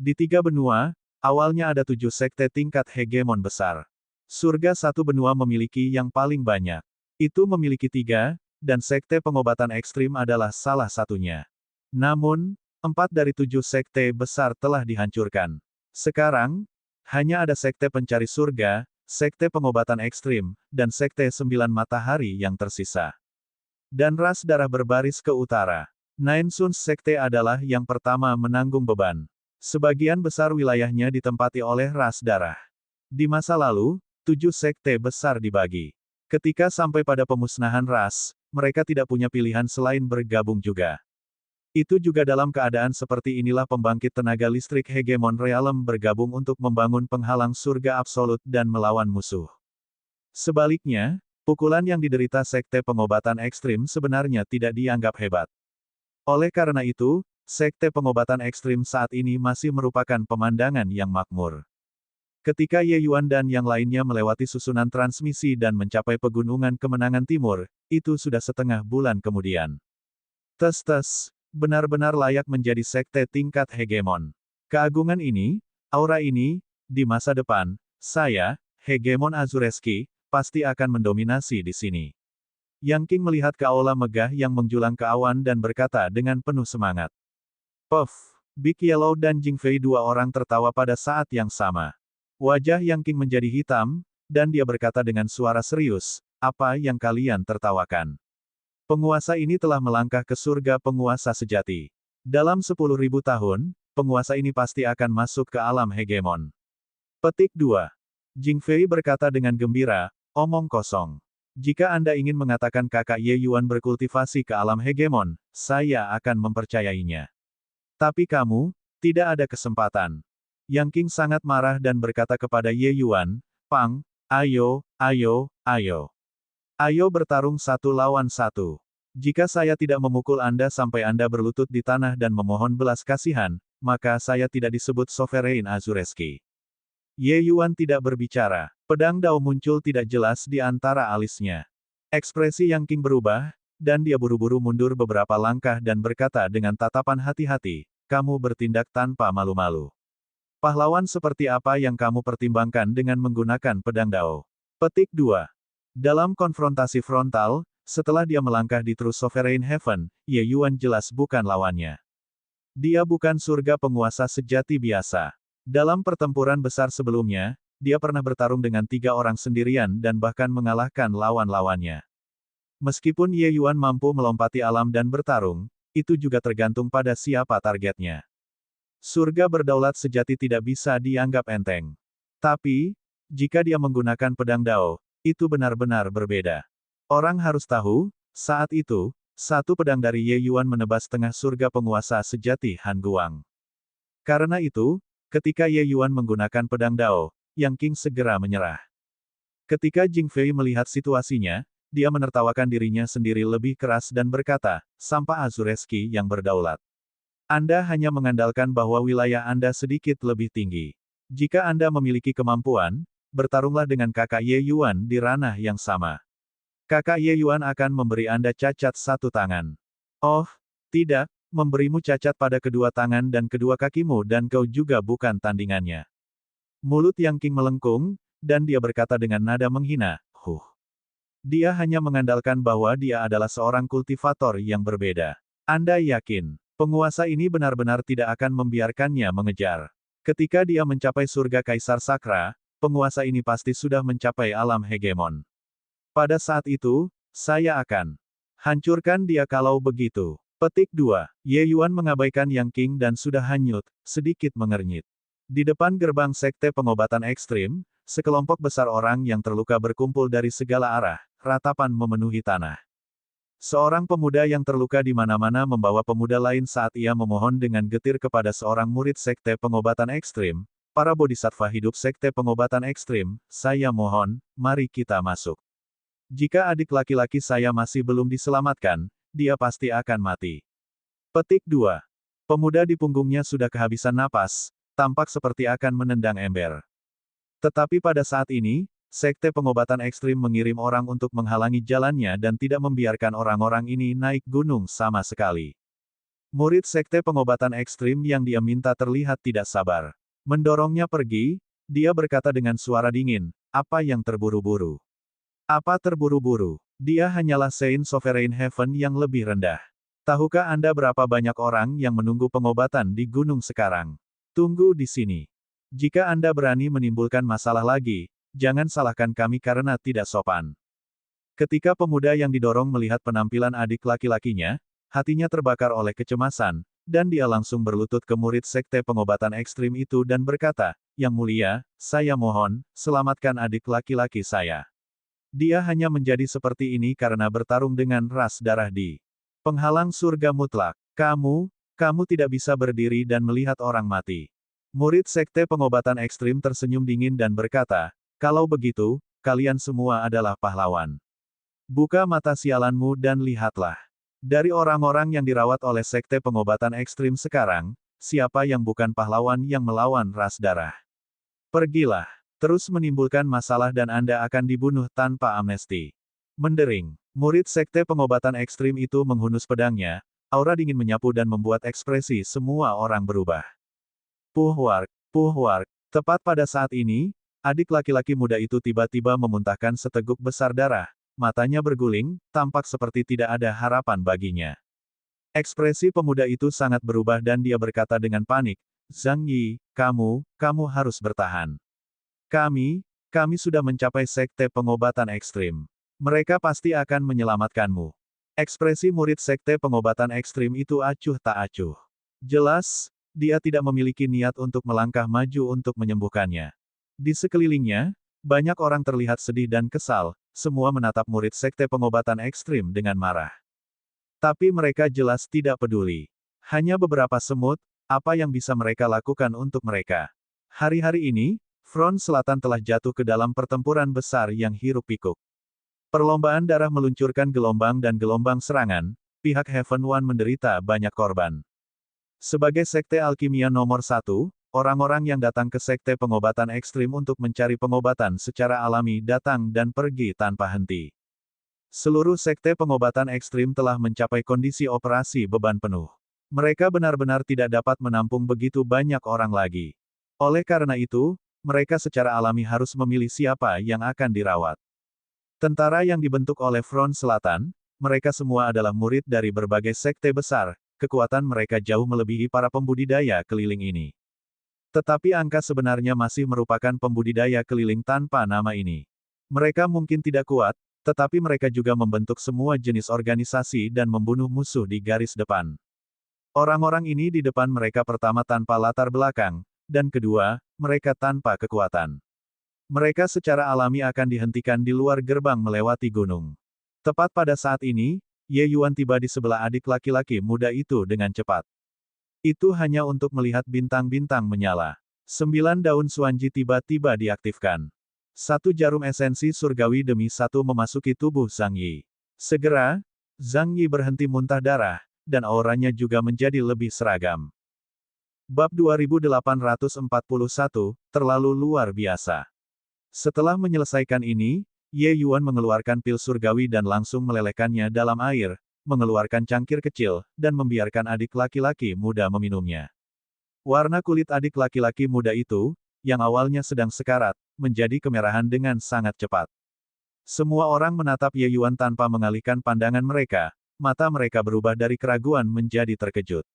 [SPEAKER 1] Di 3 benua, awalnya ada 7 sekte tingkat hegemon besar. Surga satu benua memiliki yang paling banyak. Itu memiliki 3, dan sekte pengobatan ekstrim adalah salah satunya. Namun, 4 dari 7 sekte besar telah dihancurkan. Sekarang, hanya ada sekte pencari surga, Sekte Pengobatan Ekstrim, dan Sekte Sembilan Matahari yang tersisa. Dan ras darah berbaris ke utara. Nine Suns Sekte adalah yang pertama menanggung beban. Sebagian besar wilayahnya ditempati oleh ras darah. Di masa lalu, 7 sekte besar dibagi. Ketika sampai pada pemusnahan ras, mereka tidak punya pilihan selain bergabung juga. Itu juga dalam keadaan seperti inilah pembangkit tenaga listrik Hegemon Realm bergabung untuk membangun penghalang surga absolut dan melawan musuh. Sebaliknya, pukulan yang diderita Sekte Pengobatan Ekstrim sebenarnya tidak dianggap hebat. Oleh karena itu, Sekte Pengobatan Ekstrim saat ini masih merupakan pemandangan yang makmur. Ketika Ye Yuan dan yang lainnya melewati susunan transmisi dan mencapai Pegunungan Kemenangan Timur, itu sudah setengah bulan kemudian. Tes-tes. Benar-benar layak menjadi sekte tingkat hegemon. Keagungan ini, aura ini, di masa depan, saya, Hegemon Azureski, pasti akan mendominasi di sini. Yang King melihat ke aula megah yang menjulang ke awan dan berkata dengan penuh semangat. Puff, Big Yellow dan Jing Fei dua orang tertawa pada saat yang sama. Wajah Yang King menjadi hitam, dan dia berkata dengan suara serius, apa yang kalian tertawakan? Penguasa ini telah melangkah ke surga penguasa sejati. Dalam 10.000 tahun, penguasa ini pasti akan masuk ke alam hegemon. Petik 2. Jing Fei berkata dengan gembira, omong kosong. Jika Anda ingin mengatakan kakak Ye Yuan berkultivasi ke alam hegemon, saya akan mempercayainya. Tapi kamu, tidak ada kesempatan. Yang King sangat marah dan berkata kepada Ye Yuan, Pang, ayo, ayo, ayo. Ayo bertarung satu lawan satu. Jika saya tidak memukul Anda sampai Anda berlutut di tanah dan memohon belas kasihan, maka saya tidak disebut Sovereign Azureski. Ye Yuan tidak berbicara. Pedang Dao muncul tidak jelas di antara alisnya. Ekspresi Yang King berubah, dan dia buru-buru mundur beberapa langkah dan berkata dengan tatapan hati-hati, kamu bertindak tanpa malu-malu. Pahlawan seperti apa yang kamu pertimbangkan dengan menggunakan pedang Dao? Petik 2. Dalam konfrontasi frontal, setelah dia melangkah di True Sovereign Heaven, Ye Yuan jelas bukan lawannya. Dia bukan surga penguasa sejati biasa. Dalam pertempuran besar sebelumnya, dia pernah bertarung dengan 3 orang sendirian dan bahkan mengalahkan lawan-lawannya. Meskipun Ye Yuan mampu melompati alam dan bertarung, itu juga tergantung pada siapa targetnya. Surga berdaulat sejati tidak bisa dianggap enteng. Tapi, jika dia menggunakan pedang Dao, itu benar-benar berbeda. Orang harus tahu, saat itu, satu pedang dari Ye Yuan menebas tengah surga penguasa sejati Han Guang. Karena itu, ketika Ye Yuan menggunakan pedang Dao, Yang King segera menyerah. Ketika Jing Fei melihat situasinya, dia menertawakan dirinya sendiri lebih keras dan berkata, sampah Azureski yang berdaulat. Anda hanya mengandalkan bahwa wilayah Anda sedikit lebih tinggi. Jika Anda memiliki kemampuan, bertarunglah dengan kakak Ye Yuan di ranah yang sama. Kakak Ye Yuan akan memberi Anda cacat satu tangan. Oh, tidak, memberimu cacat pada kedua tangan dan kedua kakimu dan kau juga bukan tandingannya. Mulut Yang King melengkung, dan dia berkata dengan nada menghina, Dia hanya mengandalkan bahwa dia adalah seorang kultivator yang berbeda. Anda yakin, penguasa ini benar-benar tidak akan membiarkannya mengejar. Ketika dia mencapai surga Kaisar Sakra, penguasa ini pasti sudah mencapai alam hegemon. Pada saat itu, saya akan hancurkan dia kalau begitu. Petik 2. Ye Yuan mengabaikan Yang King dan sudah hanyut, sedikit mengernyit. Di depan gerbang Sekte Pengobatan Ekstrim, sekelompok besar orang yang terluka berkumpul dari segala arah, ratapan memenuhi tanah. Seorang pemuda yang terluka di mana-mana membawa pemuda lain saat ia memohon dengan getir kepada seorang murid Sekte Pengobatan Ekstrim, para bodhisattva hidup Sekte Pengobatan Ekstrim, saya mohon, mari kita masuk. Jika adik laki-laki saya masih belum diselamatkan, dia pasti akan mati. Petik 2. Pemuda di punggungnya sudah kehabisan napas, tampak seperti akan menendang ember. Tetapi pada saat ini, Sekte Pengobatan Ekstrim mengirim orang untuk menghalangi jalannya dan tidak membiarkan orang-orang ini naik gunung sama sekali. Murid Sekte Pengobatan Ekstrim yang dia minta terlihat tidak sabar. Mendorongnya pergi, dia berkata dengan suara dingin, apa yang terburu-buru? Apa terburu-buru? Dia hanyalah Saint Sovereign Heaven yang lebih rendah. Tahukah Anda berapa banyak orang yang menunggu pengobatan di gunung sekarang? Tunggu di sini. Jika Anda berani menimbulkan masalah lagi, Jangan salahkan kami karena tidak sopan. Ketika pemuda yang didorong melihat penampilan adik laki-lakinya, hatinya terbakar oleh kecemasan, dan dia langsung berlutut ke murid sekte pengobatan ekstrim itu dan berkata, "Yang mulia, saya mohon, selamatkan adik laki-laki saya. Dia hanya menjadi seperti ini karena bertarung dengan ras darah di penghalang surga mutlak. Kamu tidak bisa berdiri dan melihat orang mati." Murid sekte pengobatan ekstrim tersenyum dingin dan berkata, "Kalau begitu, kalian semua adalah pahlawan. Buka mata sialanmu dan lihatlah. Dari orang-orang yang dirawat oleh sekte pengobatan ekstrim sekarang, siapa yang bukan pahlawan yang melawan ras darah? Pergilah. Terus menimbulkan masalah dan Anda akan dibunuh tanpa amnesti." Mendering. Murid sekte pengobatan ekstrim itu menghunus pedangnya, aura dingin menyapu dan membuat ekspresi semua orang berubah. Puhwark, puhwark. Tepat pada saat ini, adik laki-laki muda itu tiba-tiba memuntahkan seteguk besar darah, matanya berguling, tampak seperti tidak ada harapan baginya. Ekspresi pemuda itu sangat berubah dan dia berkata dengan panik, "Zhang Yi, kamu harus bertahan. Kami sudah mencapai sekte pengobatan ekstrim. Mereka pasti akan menyelamatkanmu." Ekspresi murid sekte pengobatan ekstrim itu acuh tak acuh. Jelas, dia tidak memiliki niat untuk melangkah maju untuk menyembuhkannya. Di sekelilingnya, banyak orang terlihat sedih dan kesal, semua menatap murid sekte pengobatan ekstrim dengan marah. Tapi mereka jelas tidak peduli. Hanya beberapa semut, apa yang bisa mereka lakukan untuk mereka? Hari-hari ini, front selatan telah jatuh ke dalam pertempuran besar yang hiruk-pikuk. Perlombaan darah meluncurkan gelombang dan gelombang serangan, pihak Heaven One menderita banyak korban. Sebagai sekte alkimia nomor 1, orang-orang yang datang ke sekte pengobatan ekstrim untuk mencari pengobatan secara alami datang dan pergi tanpa henti. Seluruh sekte pengobatan ekstrim telah mencapai kondisi operasi beban penuh. Mereka benar-benar tidak dapat menampung begitu banyak orang lagi. Oleh karena itu, mereka secara alami harus memilih siapa yang akan dirawat. Tentara yang dibentuk oleh Front Selatan, mereka semua adalah murid dari berbagai sekte besar, kekuatan mereka jauh melebihi para pembudidaya keliling ini. Tetapi angka sebenarnya masih merupakan pembudidaya keliling tanpa nama ini. Mereka mungkin tidak kuat, tetapi mereka juga membentuk semua jenis organisasi dan membunuh musuh di garis depan. Orang-orang ini di depan mereka pertama tanpa latar belakang, dan kedua, mereka tanpa kekuatan. Mereka secara alami akan dihentikan di luar gerbang melewati gunung. Tepat pada saat ini, Ye Yuan tiba di sebelah adik laki-laki muda itu dengan cepat. Itu hanya untuk melihat bintang-bintang menyala. 9 daun Suanji tiba-tiba diaktifkan. 1 jarum esensi surgawi demi satu memasuki tubuh Zhang Yi. Segera, Zhang Yi berhenti muntah darah, dan auranya juga menjadi lebih seragam. Bab 2841, terlalu luar biasa. Setelah menyelesaikan ini, Ye Yuan mengeluarkan pil surgawi dan langsung melelehkannya dalam air, mengeluarkan cangkir kecil, dan membiarkan adik laki-laki muda meminumnya. Warna kulit adik laki-laki muda itu, yang awalnya sedang sekarat, menjadi kemerahan dengan sangat cepat. Semua orang menatap Ye Yuan tanpa mengalihkan pandangan mereka, mata mereka berubah dari keraguan menjadi terkejut.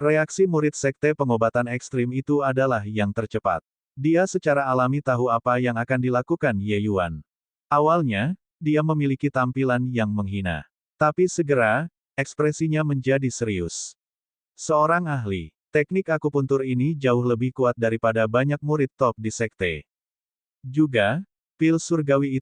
[SPEAKER 1] Reaksi murid sekte pengobatan ekstrim itu adalah yang tercepat. Dia secara alami tahu apa yang akan dilakukan Ye Yuan. Awalnya, dia memiliki tampilan yang menghina. Tapi segera, ekspresinya menjadi serius. Seorang ahli teknik akupuntur ini jauh lebih kuat daripada banyak murid top di sekte. Juga, pil surgawi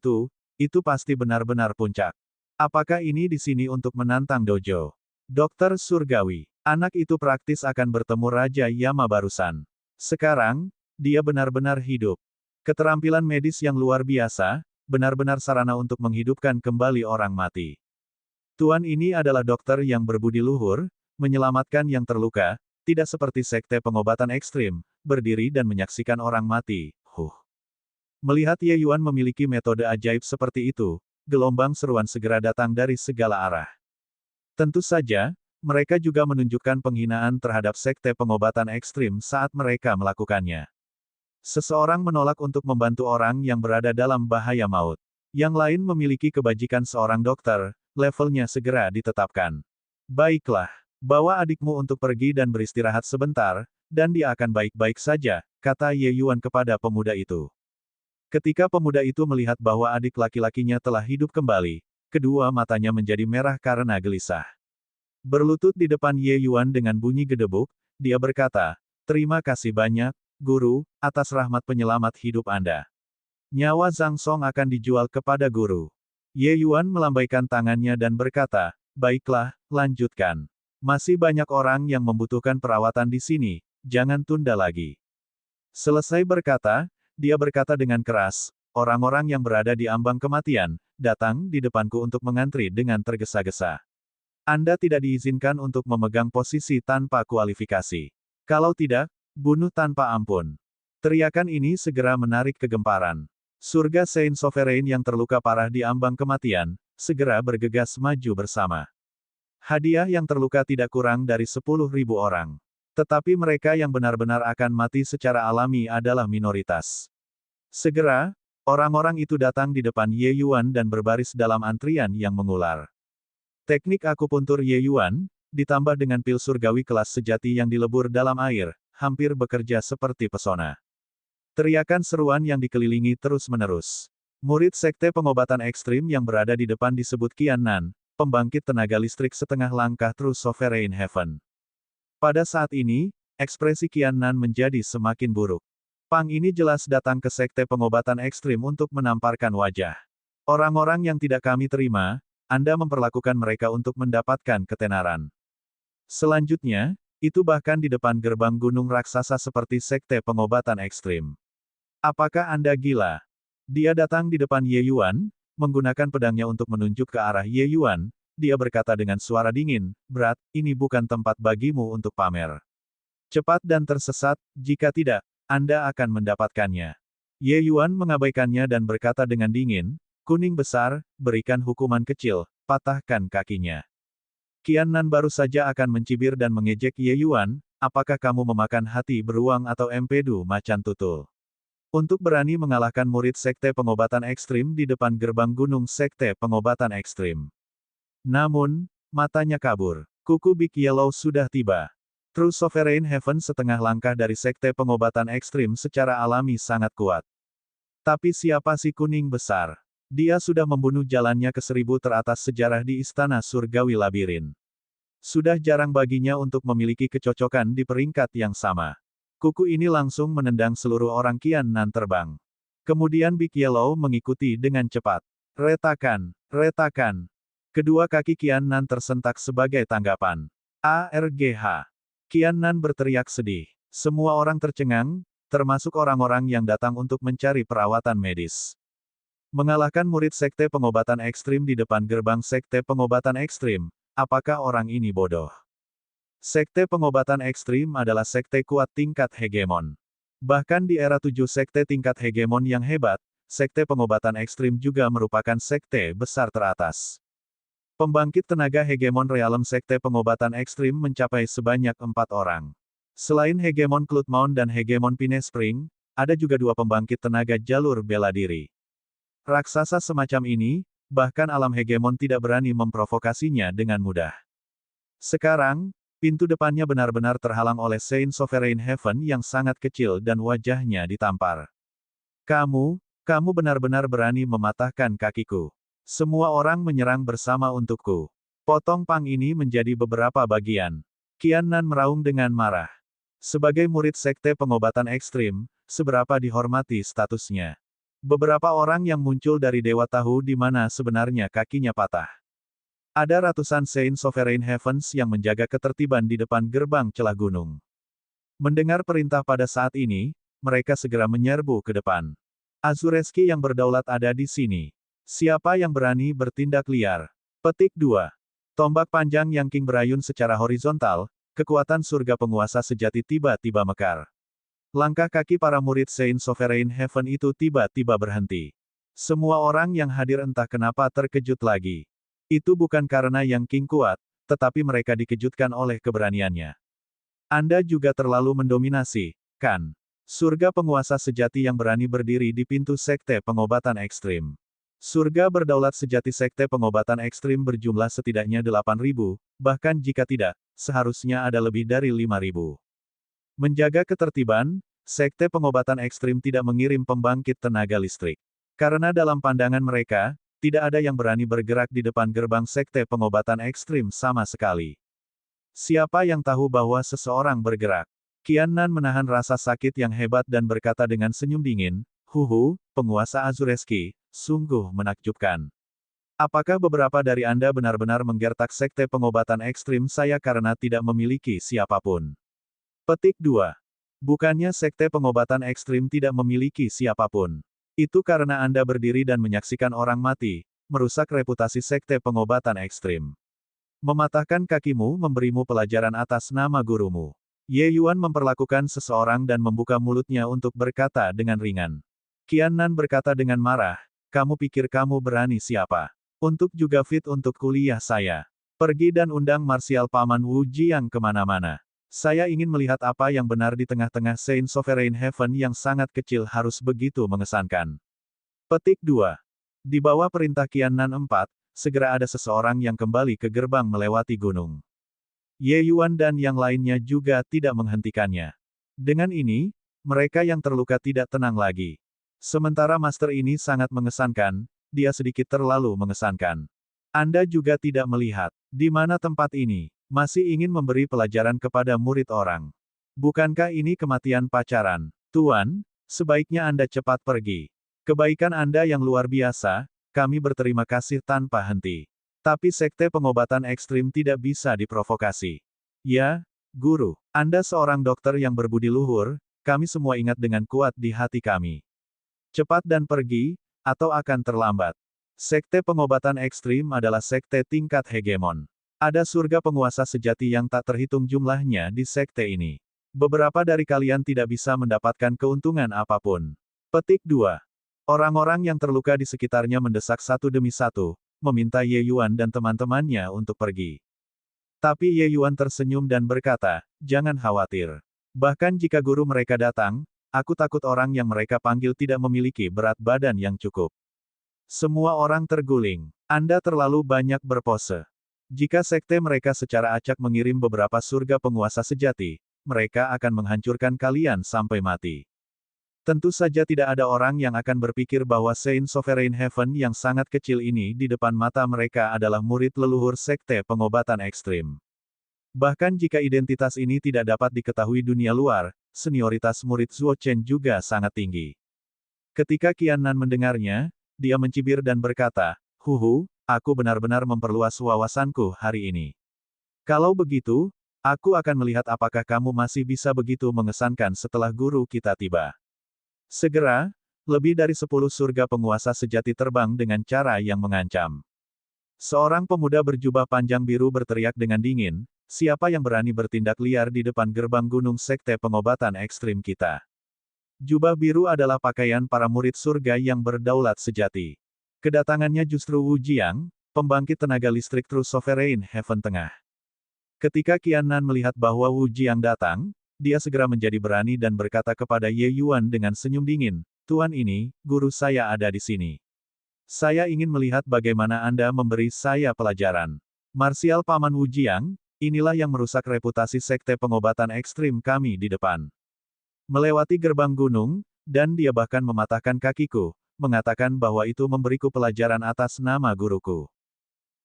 [SPEAKER 1] itu pasti benar-benar puncak. Apakah ini di sini untuk menantang dojo? Dokter surgawi. Anak itu praktis akan bertemu Raja Yama barusan. Sekarang, dia benar-benar hidup. Keterampilan medis yang luar biasa, benar-benar sarana untuk menghidupkan kembali orang mati. Tuan ini adalah dokter yang berbudi luhur, menyelamatkan yang terluka, tidak seperti sekte pengobatan ekstrim, berdiri dan menyaksikan orang mati. Melihat Ye Yuan memiliki metode ajaib seperti itu, gelombang seruan segera datang dari segala arah. Tentu saja, mereka juga menunjukkan penghinaan terhadap sekte pengobatan ekstrim saat mereka melakukannya. Seseorang menolak untuk membantu orang yang berada dalam bahaya maut. Yang lain memiliki kebajikan seorang dokter, levelnya segera ditetapkan. Baiklah, bawa adikmu untuk pergi dan beristirahat sebentar, dan dia akan baik-baik saja, kata Ye Yuan kepada pemuda itu. Ketika pemuda itu melihat bahwa adik laki-lakinya telah hidup kembali, kedua matanya menjadi merah karena gelisah. Berlutut di depan Ye Yuan dengan bunyi gedebuk, dia berkata, "Terima kasih banyak, Guru, atas rahmat penyelamat hidup Anda. Nyawa Zhang Song akan dijual kepada Guru." Ye Yuan melambaikan tangannya dan berkata, "Baiklah, lanjutkan. Masih banyak orang yang membutuhkan perawatan di sini, jangan tunda lagi." Selesai berkata, dia berkata dengan keras, "Orang-orang yang berada di ambang kematian, datang di depanku untuk mengantri dengan tergesa-gesa. Anda tidak diizinkan untuk memegang posisi tanpa kualifikasi. Kalau tidak, bunuh tanpa ampun." Teriakan ini segera menarik kegemparan. Surga Saint Sovereign yang terluka parah di ambang kematian, segera bergegas maju bersama. Hadiah yang terluka tidak kurang dari 10.000 orang. Tetapi mereka yang benar-benar akan mati secara alami adalah minoritas. Segera, orang-orang itu datang di depan Ye Yuan dan berbaris dalam antrian yang mengular. Teknik akupuntur Ye Yuan, ditambah dengan pil surgawi kelas sejati yang dilebur dalam air, hampir bekerja seperti pesona. Teriakan seruan yang dikelilingi terus-menerus. Murid sekte pengobatan ekstrim yang berada di depan disebut Qian Nan, pembangkit tenaga listrik setengah langkah True Sovereign Heaven. Pada saat ini, ekspresi Qian Nan menjadi semakin buruk. Pang ini jelas datang ke sekte pengobatan ekstrim untuk menamparkan wajah. Orang-orang yang tidak kami terima, Anda memperlakukan mereka untuk mendapatkan ketenaran. Selanjutnya, itu bahkan di depan gerbang gunung raksasa seperti sekte pengobatan ekstrim. Apakah Anda gila? Dia datang di depan Ye Yuan, menggunakan pedangnya untuk menunjuk ke arah Ye Yuan. Dia berkata dengan suara dingin, "Berat, ini bukan tempat bagimu untuk pamer. Cepat dan tersesat, jika tidak, Anda akan mendapatkannya." Ye Yuan mengabaikannya dan berkata dengan dingin, "Kuning besar, berikan hukuman kecil, patahkan kakinya." Qian Nan baru saja akan mencibir dan mengejek Ye Yuan, "Apakah kamu memakan hati beruang atau empedu macan tutul? Untuk berani mengalahkan murid sekte pengobatan ekstrim di depan gerbang gunung sekte pengobatan ekstrim." Namun, matanya kabur. Kuku Big Yellow sudah tiba. True Sovereign Heaven setengah langkah dari sekte pengobatan ekstrim secara alami sangat kuat. Tapi siapa si kuning besar? Dia sudah membunuh jalannya ke 1000 teratas sejarah di Istana Surgawi Labirin. Sudah jarang baginya untuk memiliki kecocokan di peringkat yang sama. Kuku ini langsung menendang seluruh orang Qian Nan terbang. Kemudian Big Yellow mengikuti dengan cepat. Retakan, retakan. Kedua kaki Qian Nan tersentak sebagai tanggapan. ARGH. Qian Nan berteriak sedih. Semua orang tercengang, termasuk orang-orang yang datang untuk mencari perawatan medis. Mengalahkan murid sekte pengobatan ekstrim di depan gerbang sekte pengobatan ekstrim, apakah orang ini bodoh? Sekte pengobatan ekstrim adalah sekte kuat tingkat hegemon. Bahkan di era 7 sekte tingkat hegemon yang hebat, sekte pengobatan ekstrim juga merupakan sekte besar teratas. Pembangkit tenaga hegemon realem sekte pengobatan ekstrim mencapai sebanyak 4 orang. Selain hegemon Cloudmount dan hegemon Pinespring, ada juga 2 pembangkit tenaga jalur bela diri. Raksasa semacam ini, bahkan alam hegemon tidak berani memprovokasinya dengan mudah. Sekarang, pintu depannya benar-benar terhalang oleh Saint Sovereign Heaven yang sangat kecil dan wajahnya ditampar. Kamu benar-benar berani mematahkan kakiku. Semua orang menyerang bersama untukku. Potong Pang ini menjadi beberapa bagian. Qian Nan meraung dengan marah. Sebagai murid sekte pengobatan ekstrim, seberapa dihormati statusnya. Beberapa orang yang muncul dari Dewa tahu di mana sebenarnya kakinya patah. Ada ratusan Saint Sovereign Heavens yang menjaga ketertiban di depan gerbang celah gunung. Mendengar perintah pada saat ini, mereka segera menyerbu ke depan. Azureski yang berdaulat ada di sini. Siapa yang berani bertindak liar? Petik 2. Tombak panjang yang King berayun secara horizontal, kekuatan surga penguasa sejati tiba-tiba mekar. Langkah kaki para murid Saint Sovereign Heaven itu tiba-tiba berhenti. Semua orang yang hadir entah kenapa terkejut lagi. Itu bukan karena yang King kuat, tetapi mereka dikejutkan oleh keberaniannya. Anda juga terlalu mendominasi, kan? Surga penguasa sejati yang berani berdiri di pintu sekte pengobatan ekstrim. Surga berdaulat sejati sekte pengobatan ekstrim berjumlah setidaknya 8.000, bahkan jika tidak, seharusnya ada lebih dari 5.000. Menjaga ketertiban, Sekte pengobatan ekstrim tidak mengirim pembangkit tenaga listrik. Karena dalam pandangan mereka, tidak ada yang berani bergerak di depan gerbang sekte pengobatan ekstrim sama sekali. Siapa yang tahu bahwa seseorang bergerak? Qian Nan menahan rasa sakit yang hebat dan berkata dengan senyum dingin, "Huhu, penguasa Azureski, sungguh menakjubkan. Apakah beberapa dari Anda benar-benar menggertak sekte pengobatan ekstrim saya karena tidak memiliki siapapun?" Petik 2. Bukannya sekte pengobatan ekstrim tidak memiliki siapapun. Itu karena Anda berdiri dan menyaksikan orang mati, merusak reputasi sekte pengobatan ekstrim. Mematahkan kakimu memberimu pelajaran atas nama gurumu. Ye Yuan memperlakukan seseorang dan membuka mulutnya untuk berkata dengan ringan. Qian Nan berkata dengan marah, "Kamu pikir kamu berani siapa? Untuk juga fit untuk kuliah saya. Pergi dan undang marsial Paman Wu Jiang kemana-mana. Saya ingin melihat apa yang benar di tengah-tengah Saint Sovereign Heaven yang sangat kecil harus begitu mengesankan." Petik 2. Di bawah perintah Qian Nan 4, segera ada seseorang yang kembali ke gerbang melewati gunung. Ye Yuan dan yang lainnya juga tidak menghentikannya. Dengan ini, mereka yang terluka tidak tenang lagi. Sementara master ini sangat mengesankan, dia sedikit terlalu mengesankan. Anda juga tidak melihat, di mana tempat ini, masih ingin memberi pelajaran kepada murid orang. Bukankah ini kematian pacaran? Tuan, sebaiknya Anda cepat pergi. Kebaikan Anda yang luar biasa, kami berterima kasih tanpa henti. Tapi sekte pengobatan ekstrim tidak bisa diprovokasi. Ya, guru, Anda seorang dokter yang berbudi luhur, kami semua ingat dengan kuat di hati kami. Cepat dan pergi, atau akan terlambat. Sekte pengobatan ekstrim adalah sekte tingkat hegemon. Ada surga penguasa sejati yang tak terhitung jumlahnya di sekte ini. Beberapa dari kalian tidak bisa mendapatkan keuntungan apapun. Petik 2. Orang-orang yang terluka di sekitarnya mendesak satu demi satu, meminta Ye Yuan dan teman-temannya untuk pergi. Tapi Ye Yuan tersenyum dan berkata, "Jangan khawatir. Bahkan jika guru mereka datang, aku takut orang yang mereka panggil tidak memiliki berat badan yang cukup." Semua orang terguling. Anda terlalu banyak berpose. Jika sekte mereka secara acak mengirim beberapa surga penguasa sejati, mereka akan menghancurkan kalian sampai mati. Tentu saja tidak ada orang yang akan berpikir bahwa Saint Sovereign Heaven yang sangat kecil ini di depan mata mereka adalah murid leluhur sekte pengobatan ekstrim. Bahkan jika identitas ini tidak dapat diketahui dunia luar, senioritas murid Zuo Chen juga sangat tinggi. Ketika Qian Nan mendengarnya, dia mencibir dan berkata, "Huhu, aku benar-benar memperluas wawasanku hari ini. Kalau begitu, aku akan melihat apakah kamu masih bisa begitu mengesankan setelah guru kita tiba." Segera, lebih dari 10 surga penguasa sejati terbang dengan cara yang mengancam. Seorang pemuda berjubah panjang biru berteriak dengan dingin, "Siapa yang berani bertindak liar di depan gerbang gunung sekte pengobatan ekstrim kita?" Jubah biru adalah pakaian para murid surga yang berdaulat sejati. Kedatangannya justru Wu Jiang, pembangkit tenaga listrik True Sovereign Heaven Tengah. Ketika Qian Nan melihat bahwa Wu Jiang datang, dia segera menjadi berani dan berkata kepada Ye Yuan dengan senyum dingin, "Tuan ini, guru saya ada di sini. Saya ingin melihat bagaimana Anda memberi saya pelajaran." Marsial Paman Wu Jiang, inilah yang merusak reputasi sekte pengobatan ekstrim kami di depan. Melewati gerbang gunung, dan dia bahkan mematahkan kakiku, mengatakan bahwa itu memberiku pelajaran atas nama guruku.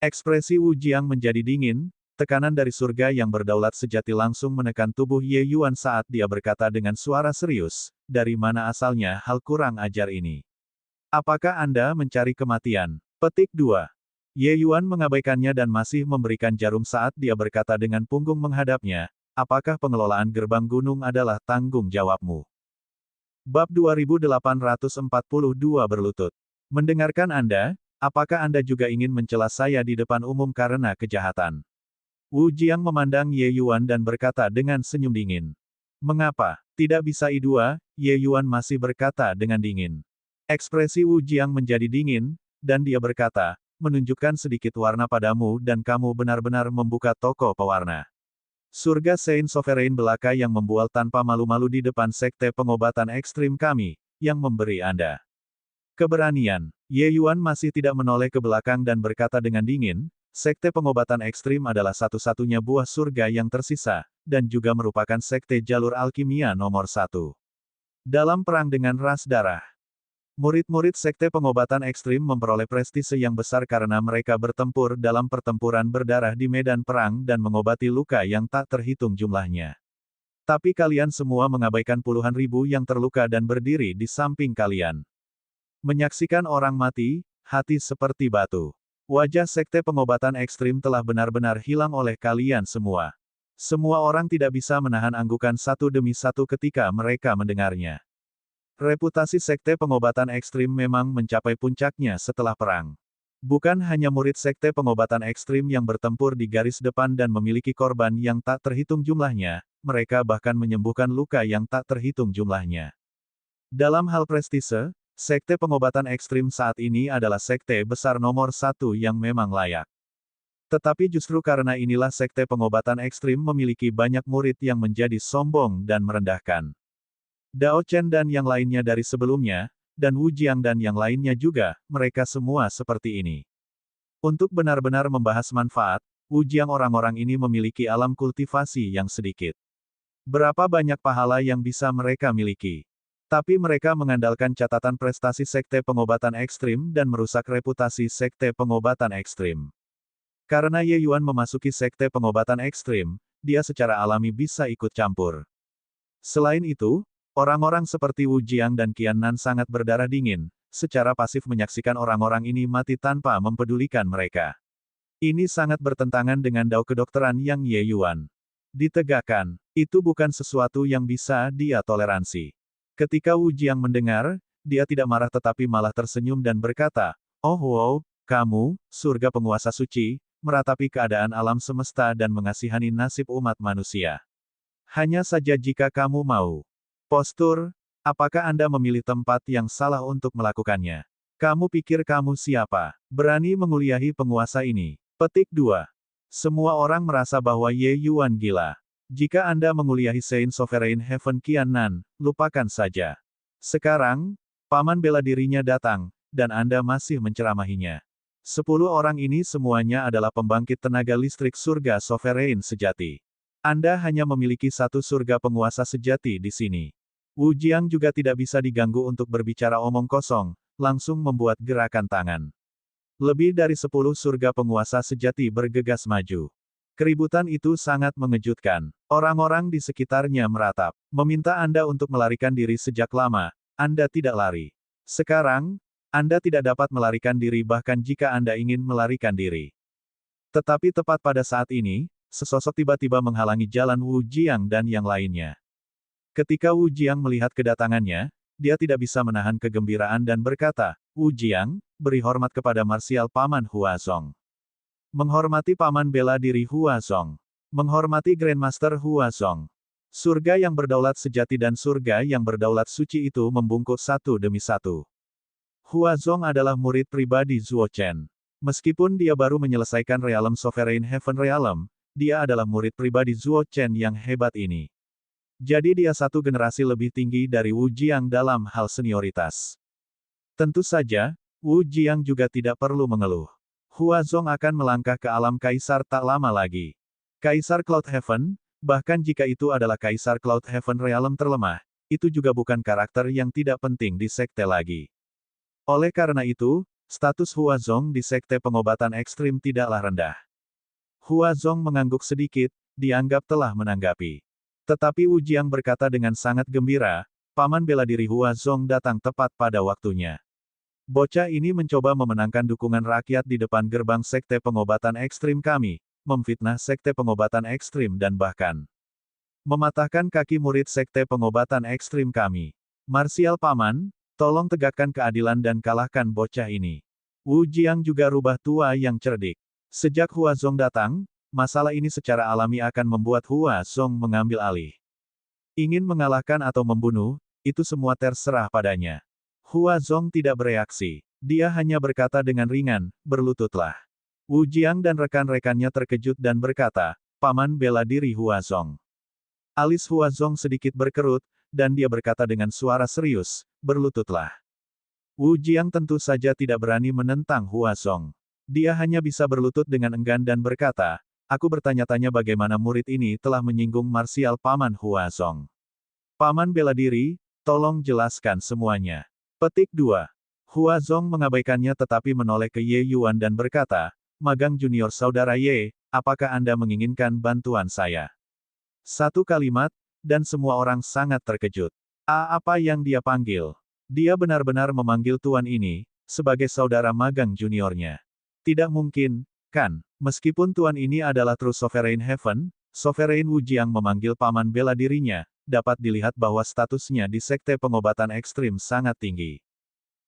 [SPEAKER 1] Ekspresi Wu Jiang menjadi dingin, tekanan dari surga yang berdaulat sejati langsung menekan tubuh Ye Yuan saat dia berkata dengan suara serius, "Dari mana asalnya hal kurang ajar ini? Apakah Anda mencari kematian?" Petik 2. Ye Yuan mengabaikannya dan masih memberikan jarum saat dia berkata dengan punggung menghadapnya, "Apakah pengelolaan gerbang gunung adalah tanggung jawabmu?" Bab 2842 berlutut. Mendengarkan Anda, apakah Anda juga ingin mencela saya di depan umum karena kejahatan? Wu Jiang memandang Ye Yuan dan berkata dengan senyum dingin. "Mengapa? Tidak bisa I2, Ye Yuan masih berkata dengan dingin. Ekspresi Wu Jiang menjadi dingin, dan dia berkata, "Menunjukkan sedikit warna padamu dan kamu benar-benar membuka toko pewarna. Surga Saint Sovereign belaka yang membual tanpa malu-malu di depan sekte pengobatan ekstrim kami, yang memberi Anda keberanian." Ye Yuan masih tidak menoleh ke belakang dan berkata dengan dingin, "Sekte pengobatan ekstrim adalah satu-satunya buah surga yang tersisa, dan juga merupakan sekte jalur alkimia nomor 1. Dalam perang dengan ras darah, murid-murid Sekte Pengobatan Ekstrim memperoleh prestise yang besar karena mereka bertempur dalam pertempuran berdarah di medan perang dan mengobati luka yang tak terhitung jumlahnya. Tapi kalian semua mengabaikan puluhan ribu yang terluka dan berdiri di samping kalian. Menyaksikan orang mati, hati seperti batu. Wajah Sekte Pengobatan Ekstrim telah benar-benar hilang oleh kalian semua. Semua orang tidak bisa menahan anggukan satu demi satu ketika mereka mendengarnya. Reputasi Sekte Pengobatan Ekstrim memang mencapai puncaknya setelah perang. Bukan hanya murid Sekte Pengobatan Ekstrim yang bertempur di garis depan dan memiliki korban yang tak terhitung jumlahnya, mereka bahkan menyembuhkan luka yang tak terhitung jumlahnya. Dalam hal prestise, Sekte Pengobatan Ekstrim saat ini adalah sekte besar nomor satu yang memang layak. Tetapi justru karena inilah Sekte Pengobatan Ekstrim memiliki banyak murid yang menjadi sombong dan merendahkan. Dao Chen dan yang lainnya dari sebelumnya, dan Wu Jiang dan yang lainnya juga, mereka semua seperti ini. Untuk benar-benar membahas manfaat, Wu Jiang orang-orang ini memiliki alam kultivasi yang sedikit. Berapa banyak pahala yang bisa mereka miliki? Tapi mereka mengandalkan catatan prestasi Sekte Pengobatan Ekstrim dan merusak reputasi Sekte Pengobatan Ekstrim. Karena Ye Yuan memasuki Sekte Pengobatan Ekstrim, dia secara alami bisa ikut campur. Selain itu, orang-orang seperti Wu Jiang dan Qian Nan sangat berdarah dingin, secara pasif menyaksikan orang-orang ini mati tanpa mempedulikan mereka. Ini sangat bertentangan dengan dao kedokteran yang Ye Yuan ditegakkan. Itu bukan sesuatu yang bisa dia toleransi. Ketika Wu Jiang mendengar, dia tidak marah tetapi malah tersenyum dan berkata, "Oh wow, kamu, surga penguasa suci, meratapi keadaan alam semesta dan mengasihani nasib umat manusia. Hanya saja jika kamu mau. Postur, apakah Anda memilih tempat yang salah untuk melakukannya? Kamu pikir kamu siapa? Berani menguliahi penguasa ini?" Petik 2. Semua orang merasa bahwa Ye Yuan gila. Jika Anda menguliahi Saint Sovereign Heaven Qian Nan, lupakan saja. Sekarang, paman bela dirinya datang, dan Anda masih menceramahinya. 10 orang ini semuanya adalah pembangkit tenaga listrik surga Sovereign sejati. Anda hanya memiliki satu surga penguasa sejati di sini. Wu Jiang juga tidak bisa diganggu untuk berbicara omong kosong, langsung membuat gerakan tangan. Lebih dari 10 surga penguasa sejati bergegas maju. Keributan itu sangat mengejutkan. Orang-orang di sekitarnya meratap. Meminta Anda untuk melarikan diri sejak lama, Anda tidak lari. Sekarang, Anda tidak dapat melarikan diri bahkan jika Anda ingin melarikan diri. Tetapi tepat pada saat ini, sesosok tiba-tiba menghalangi jalan Wu Jiang dan yang lainnya. Ketika Wu Jiang melihat kedatangannya, dia tidak bisa menahan kegembiraan dan berkata, "Wu Jiang, beri hormat kepada marsial Paman Huazong. Menghormati Paman bela diri Huazong. Menghormati Grandmaster Huazong." Surga yang berdaulat sejati dan surga yang berdaulat suci itu membungkuk satu demi satu. Huazong adalah murid pribadi Zuo Chen. Meskipun dia baru menyelesaikan Realm Sovereign Heaven Realm, dia adalah murid pribadi Zuo Chen yang hebat ini. Jadi dia satu generasi lebih tinggi dari Wu Jiang dalam hal senioritas. Tentu saja, Wu Jiang juga tidak perlu mengeluh. Huazong akan melangkah ke alam Kaisar tak lama lagi. Kaisar Cloud Heaven, bahkan jika itu adalah Kaisar Cloud Heaven Realm terlemah, itu juga bukan karakter yang tidak penting di sekte lagi. Oleh karena itu, status Huazong di Sekte Pengobatan Ekstrim tidaklah rendah. Huazong mengangguk sedikit, dianggap telah menanggapi. Tetapi Wu Jiang berkata dengan sangat gembira, "Paman bela diri Huazong datang tepat pada waktunya. Bocah ini mencoba memenangkan dukungan rakyat di depan gerbang Sekte Pengobatan Ekstrim kami, memfitnah Sekte Pengobatan Ekstrim dan bahkan mematahkan kaki murid Sekte Pengobatan Ekstrim kami. Marsial Paman, tolong tegakkan keadilan dan kalahkan bocah ini." Wu Jiang juga rubah tua yang cerdik. Sejak Huazong datang, masalah ini secara alami akan membuat Huazong mengambil alih. Ingin mengalahkan atau membunuh, itu semua terserah padanya. Huazong tidak bereaksi. Dia hanya berkata dengan ringan, "Berlututlah." Wu Jiang dan rekan-rekannya terkejut dan berkata, "Paman bela diri Huazong." Alis Huazong sedikit berkerut, dan dia berkata dengan suara serius, "Berlututlah." Wu Jiang tentu saja tidak berani menentang Huazong. Dia hanya bisa berlutut dengan enggan dan berkata, "Aku bertanya-tanya bagaimana murid ini telah menyinggung marsial Paman Huazong. Paman bela diri, Tolong jelaskan semuanya. Petik 2. Hua Zong mengabaikannya tetapi menoleh ke Ye Yuan dan berkata, "Magang junior saudara Ye, apakah Anda menginginkan bantuan saya?" Satu kalimat, dan semua orang sangat terkejut. Apa yang dia panggil? Dia benar-benar memanggil tuan ini, sebagai saudara magang juniornya. Tidak mungkin, kan? Meskipun tuan ini adalah True Sovereign Heaven, Sovereign Wujiang memanggil paman bela dirinya, dapat dilihat bahwa statusnya di sekte pengobatan ekstrim sangat tinggi.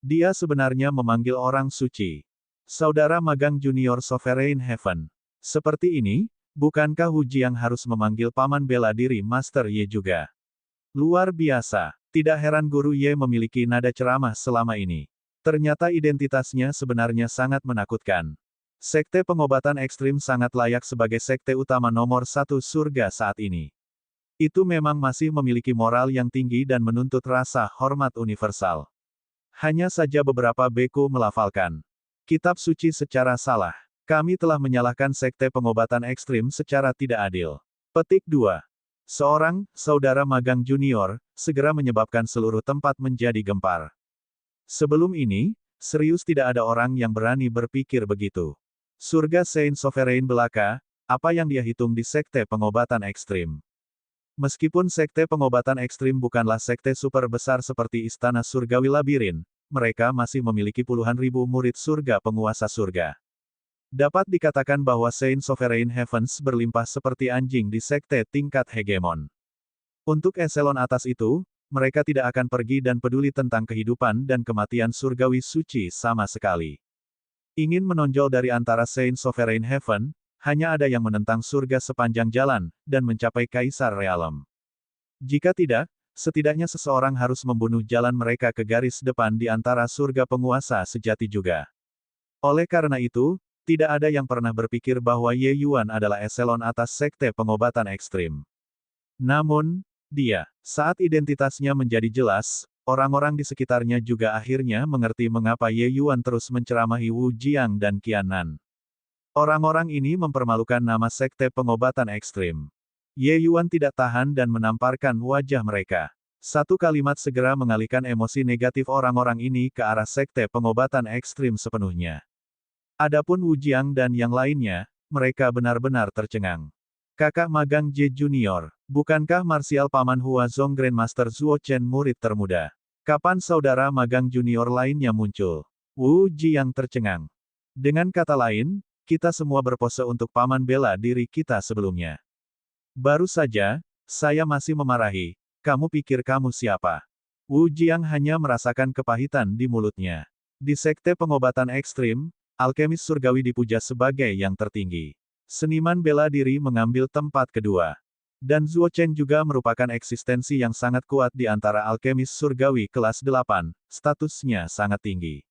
[SPEAKER 1] Dia sebenarnya memanggil orang suci. Saudara magang junior Sovereign Heaven. Seperti ini, bukankah Wujiang harus memanggil paman bela diri Master Ye juga? Luar biasa. Tidak heran Guru Ye memiliki nada ceramah selama ini. Ternyata identitasnya sebenarnya sangat menakutkan. Sekte pengobatan ekstrim sangat layak sebagai sekte utama nomor 1 surga saat ini. Itu memang masih memiliki moral yang tinggi dan menuntut rasa hormat universal. Hanya saja beberapa beku melafalkan kitab suci secara salah. Kami telah menyalahkan sekte pengobatan ekstrim secara tidak adil. Petik 2. Seorang saudara magang junior segera menyebabkan seluruh tempat menjadi gempar. Sebelum ini, serius tidak ada orang yang berani berpikir begitu. Surga Saint Sovereign belaka, apa yang dia hitung di sekte pengobatan ekstrim? Meskipun sekte pengobatan ekstrim bukanlah sekte super besar seperti Istana Surgawi Labirin, mereka masih memiliki puluhan ribu murid surga penguasa surga. Dapat dikatakan bahwa Saint Sovereign Heavens berlimpah seperti anjing di sekte tingkat hegemon. Untuk eselon atas itu, mereka tidak akan pergi dan peduli tentang kehidupan dan kematian surgawi suci sama sekali. Ingin menonjol dari antara Saint Sovereign Heaven, hanya ada yang menentang surga sepanjang jalan, dan mencapai Kaisar Realem. Jika tidak, setidaknya seseorang harus membunuh jalan mereka ke garis depan di antara surga penguasa sejati juga. Oleh karena itu, tidak ada yang pernah berpikir bahwa Ye Yuan adalah eselon atas sekte pengobatan ekstrim. Namun, saat identitasnya menjadi jelas, orang-orang di sekitarnya juga akhirnya mengerti mengapa Ye Yuan terus menceramahi Wu Jiang dan Qianan. Orang-orang ini mempermalukan nama sekte pengobatan ekstrim. Ye Yuan tidak tahan dan menamparkan wajah mereka. Satu kalimat segera mengalihkan emosi negatif orang-orang ini ke arah sekte pengobatan ekstrim sepenuhnya. Adapun Wu Jiang dan yang lainnya, mereka benar-benar tercengang. Kakak magang J Junior, bukankah marsial paman Hua Zong Grandmaster Zuo Chen murid termuda? Kapan saudara magang junior lainnya muncul? Wu Jiang tercengang. Dengan kata lain, kita semua berpose untuk paman bela diri kita sebelumnya. Baru saja, saya masih memarahi. Kamu pikir kamu siapa? Wu Jiang hanya merasakan kepahitan di mulutnya. Di sekte pengobatan ekstrim, alkemis surgawi dipuja sebagai yang tertinggi. Seniman bela diri mengambil tempat kedua. Dan Zuo Chen juga merupakan eksistensi yang sangat kuat di antara alkemis surgawi kelas 8, statusnya sangat tinggi.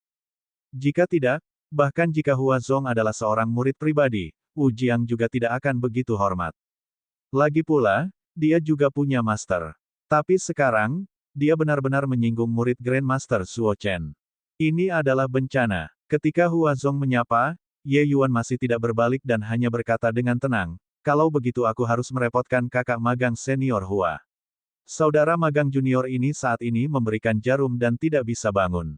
[SPEAKER 1] Jika tidak, bahkan jika Hua Zong adalah seorang murid pribadi, Wu Jiang juga tidak akan begitu hormat. Lagi pula, dia juga punya master. Tapi sekarang, dia benar-benar menyinggung murid Grandmaster Zuo Chen. Ini adalah bencana. Ketika Hua Zong menyapa, Ye Yuan masih tidak berbalik dan hanya berkata dengan tenang, "Kalau begitu aku harus merepotkan kakak magang senior Hua." Saudara magang junior ini saat ini memberikan jarum dan tidak bisa bangun.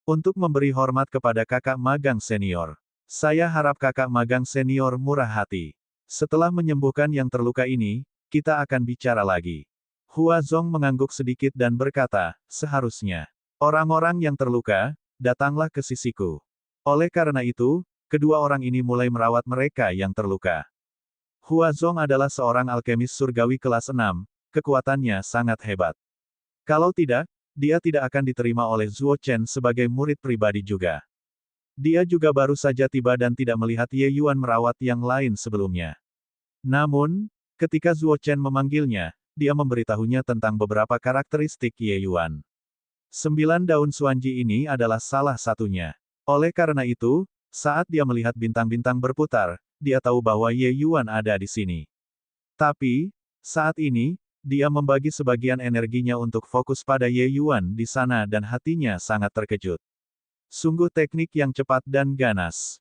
[SPEAKER 1] Untuk memberi hormat kepada kakak magang senior, saya harap kakak magang senior murah hati. Setelah menyembuhkan yang terluka ini, kita akan bicara lagi. Hua Zong mengangguk sedikit dan berkata, "Seharusnya orang-orang yang terluka, datanglah ke sisiku." Oleh karena itu, kedua orang ini mulai merawat mereka yang terluka. Hua Zong adalah seorang alkemis surgawi kelas 6, kekuatannya sangat hebat. Kalau tidak, dia tidak akan diterima oleh Zuo Chen sebagai murid pribadi juga. Dia juga baru saja tiba dan tidak melihat Ye Yuan merawat yang lain sebelumnya. Namun, ketika Zuo Chen memanggilnya, dia memberitahunya tentang beberapa karakteristik Ye Yuan. 9 daun Xuanji ini adalah salah satunya. Oleh karena itu, saat dia melihat bintang-bintang berputar, dia tahu bahwa Ye Yuan ada di sini. Tapi, saat ini, dia membagi sebagian energinya untuk fokus pada Ye Yuan di sana dan hatinya sangat terkejut. Sungguh teknik yang cepat dan ganas.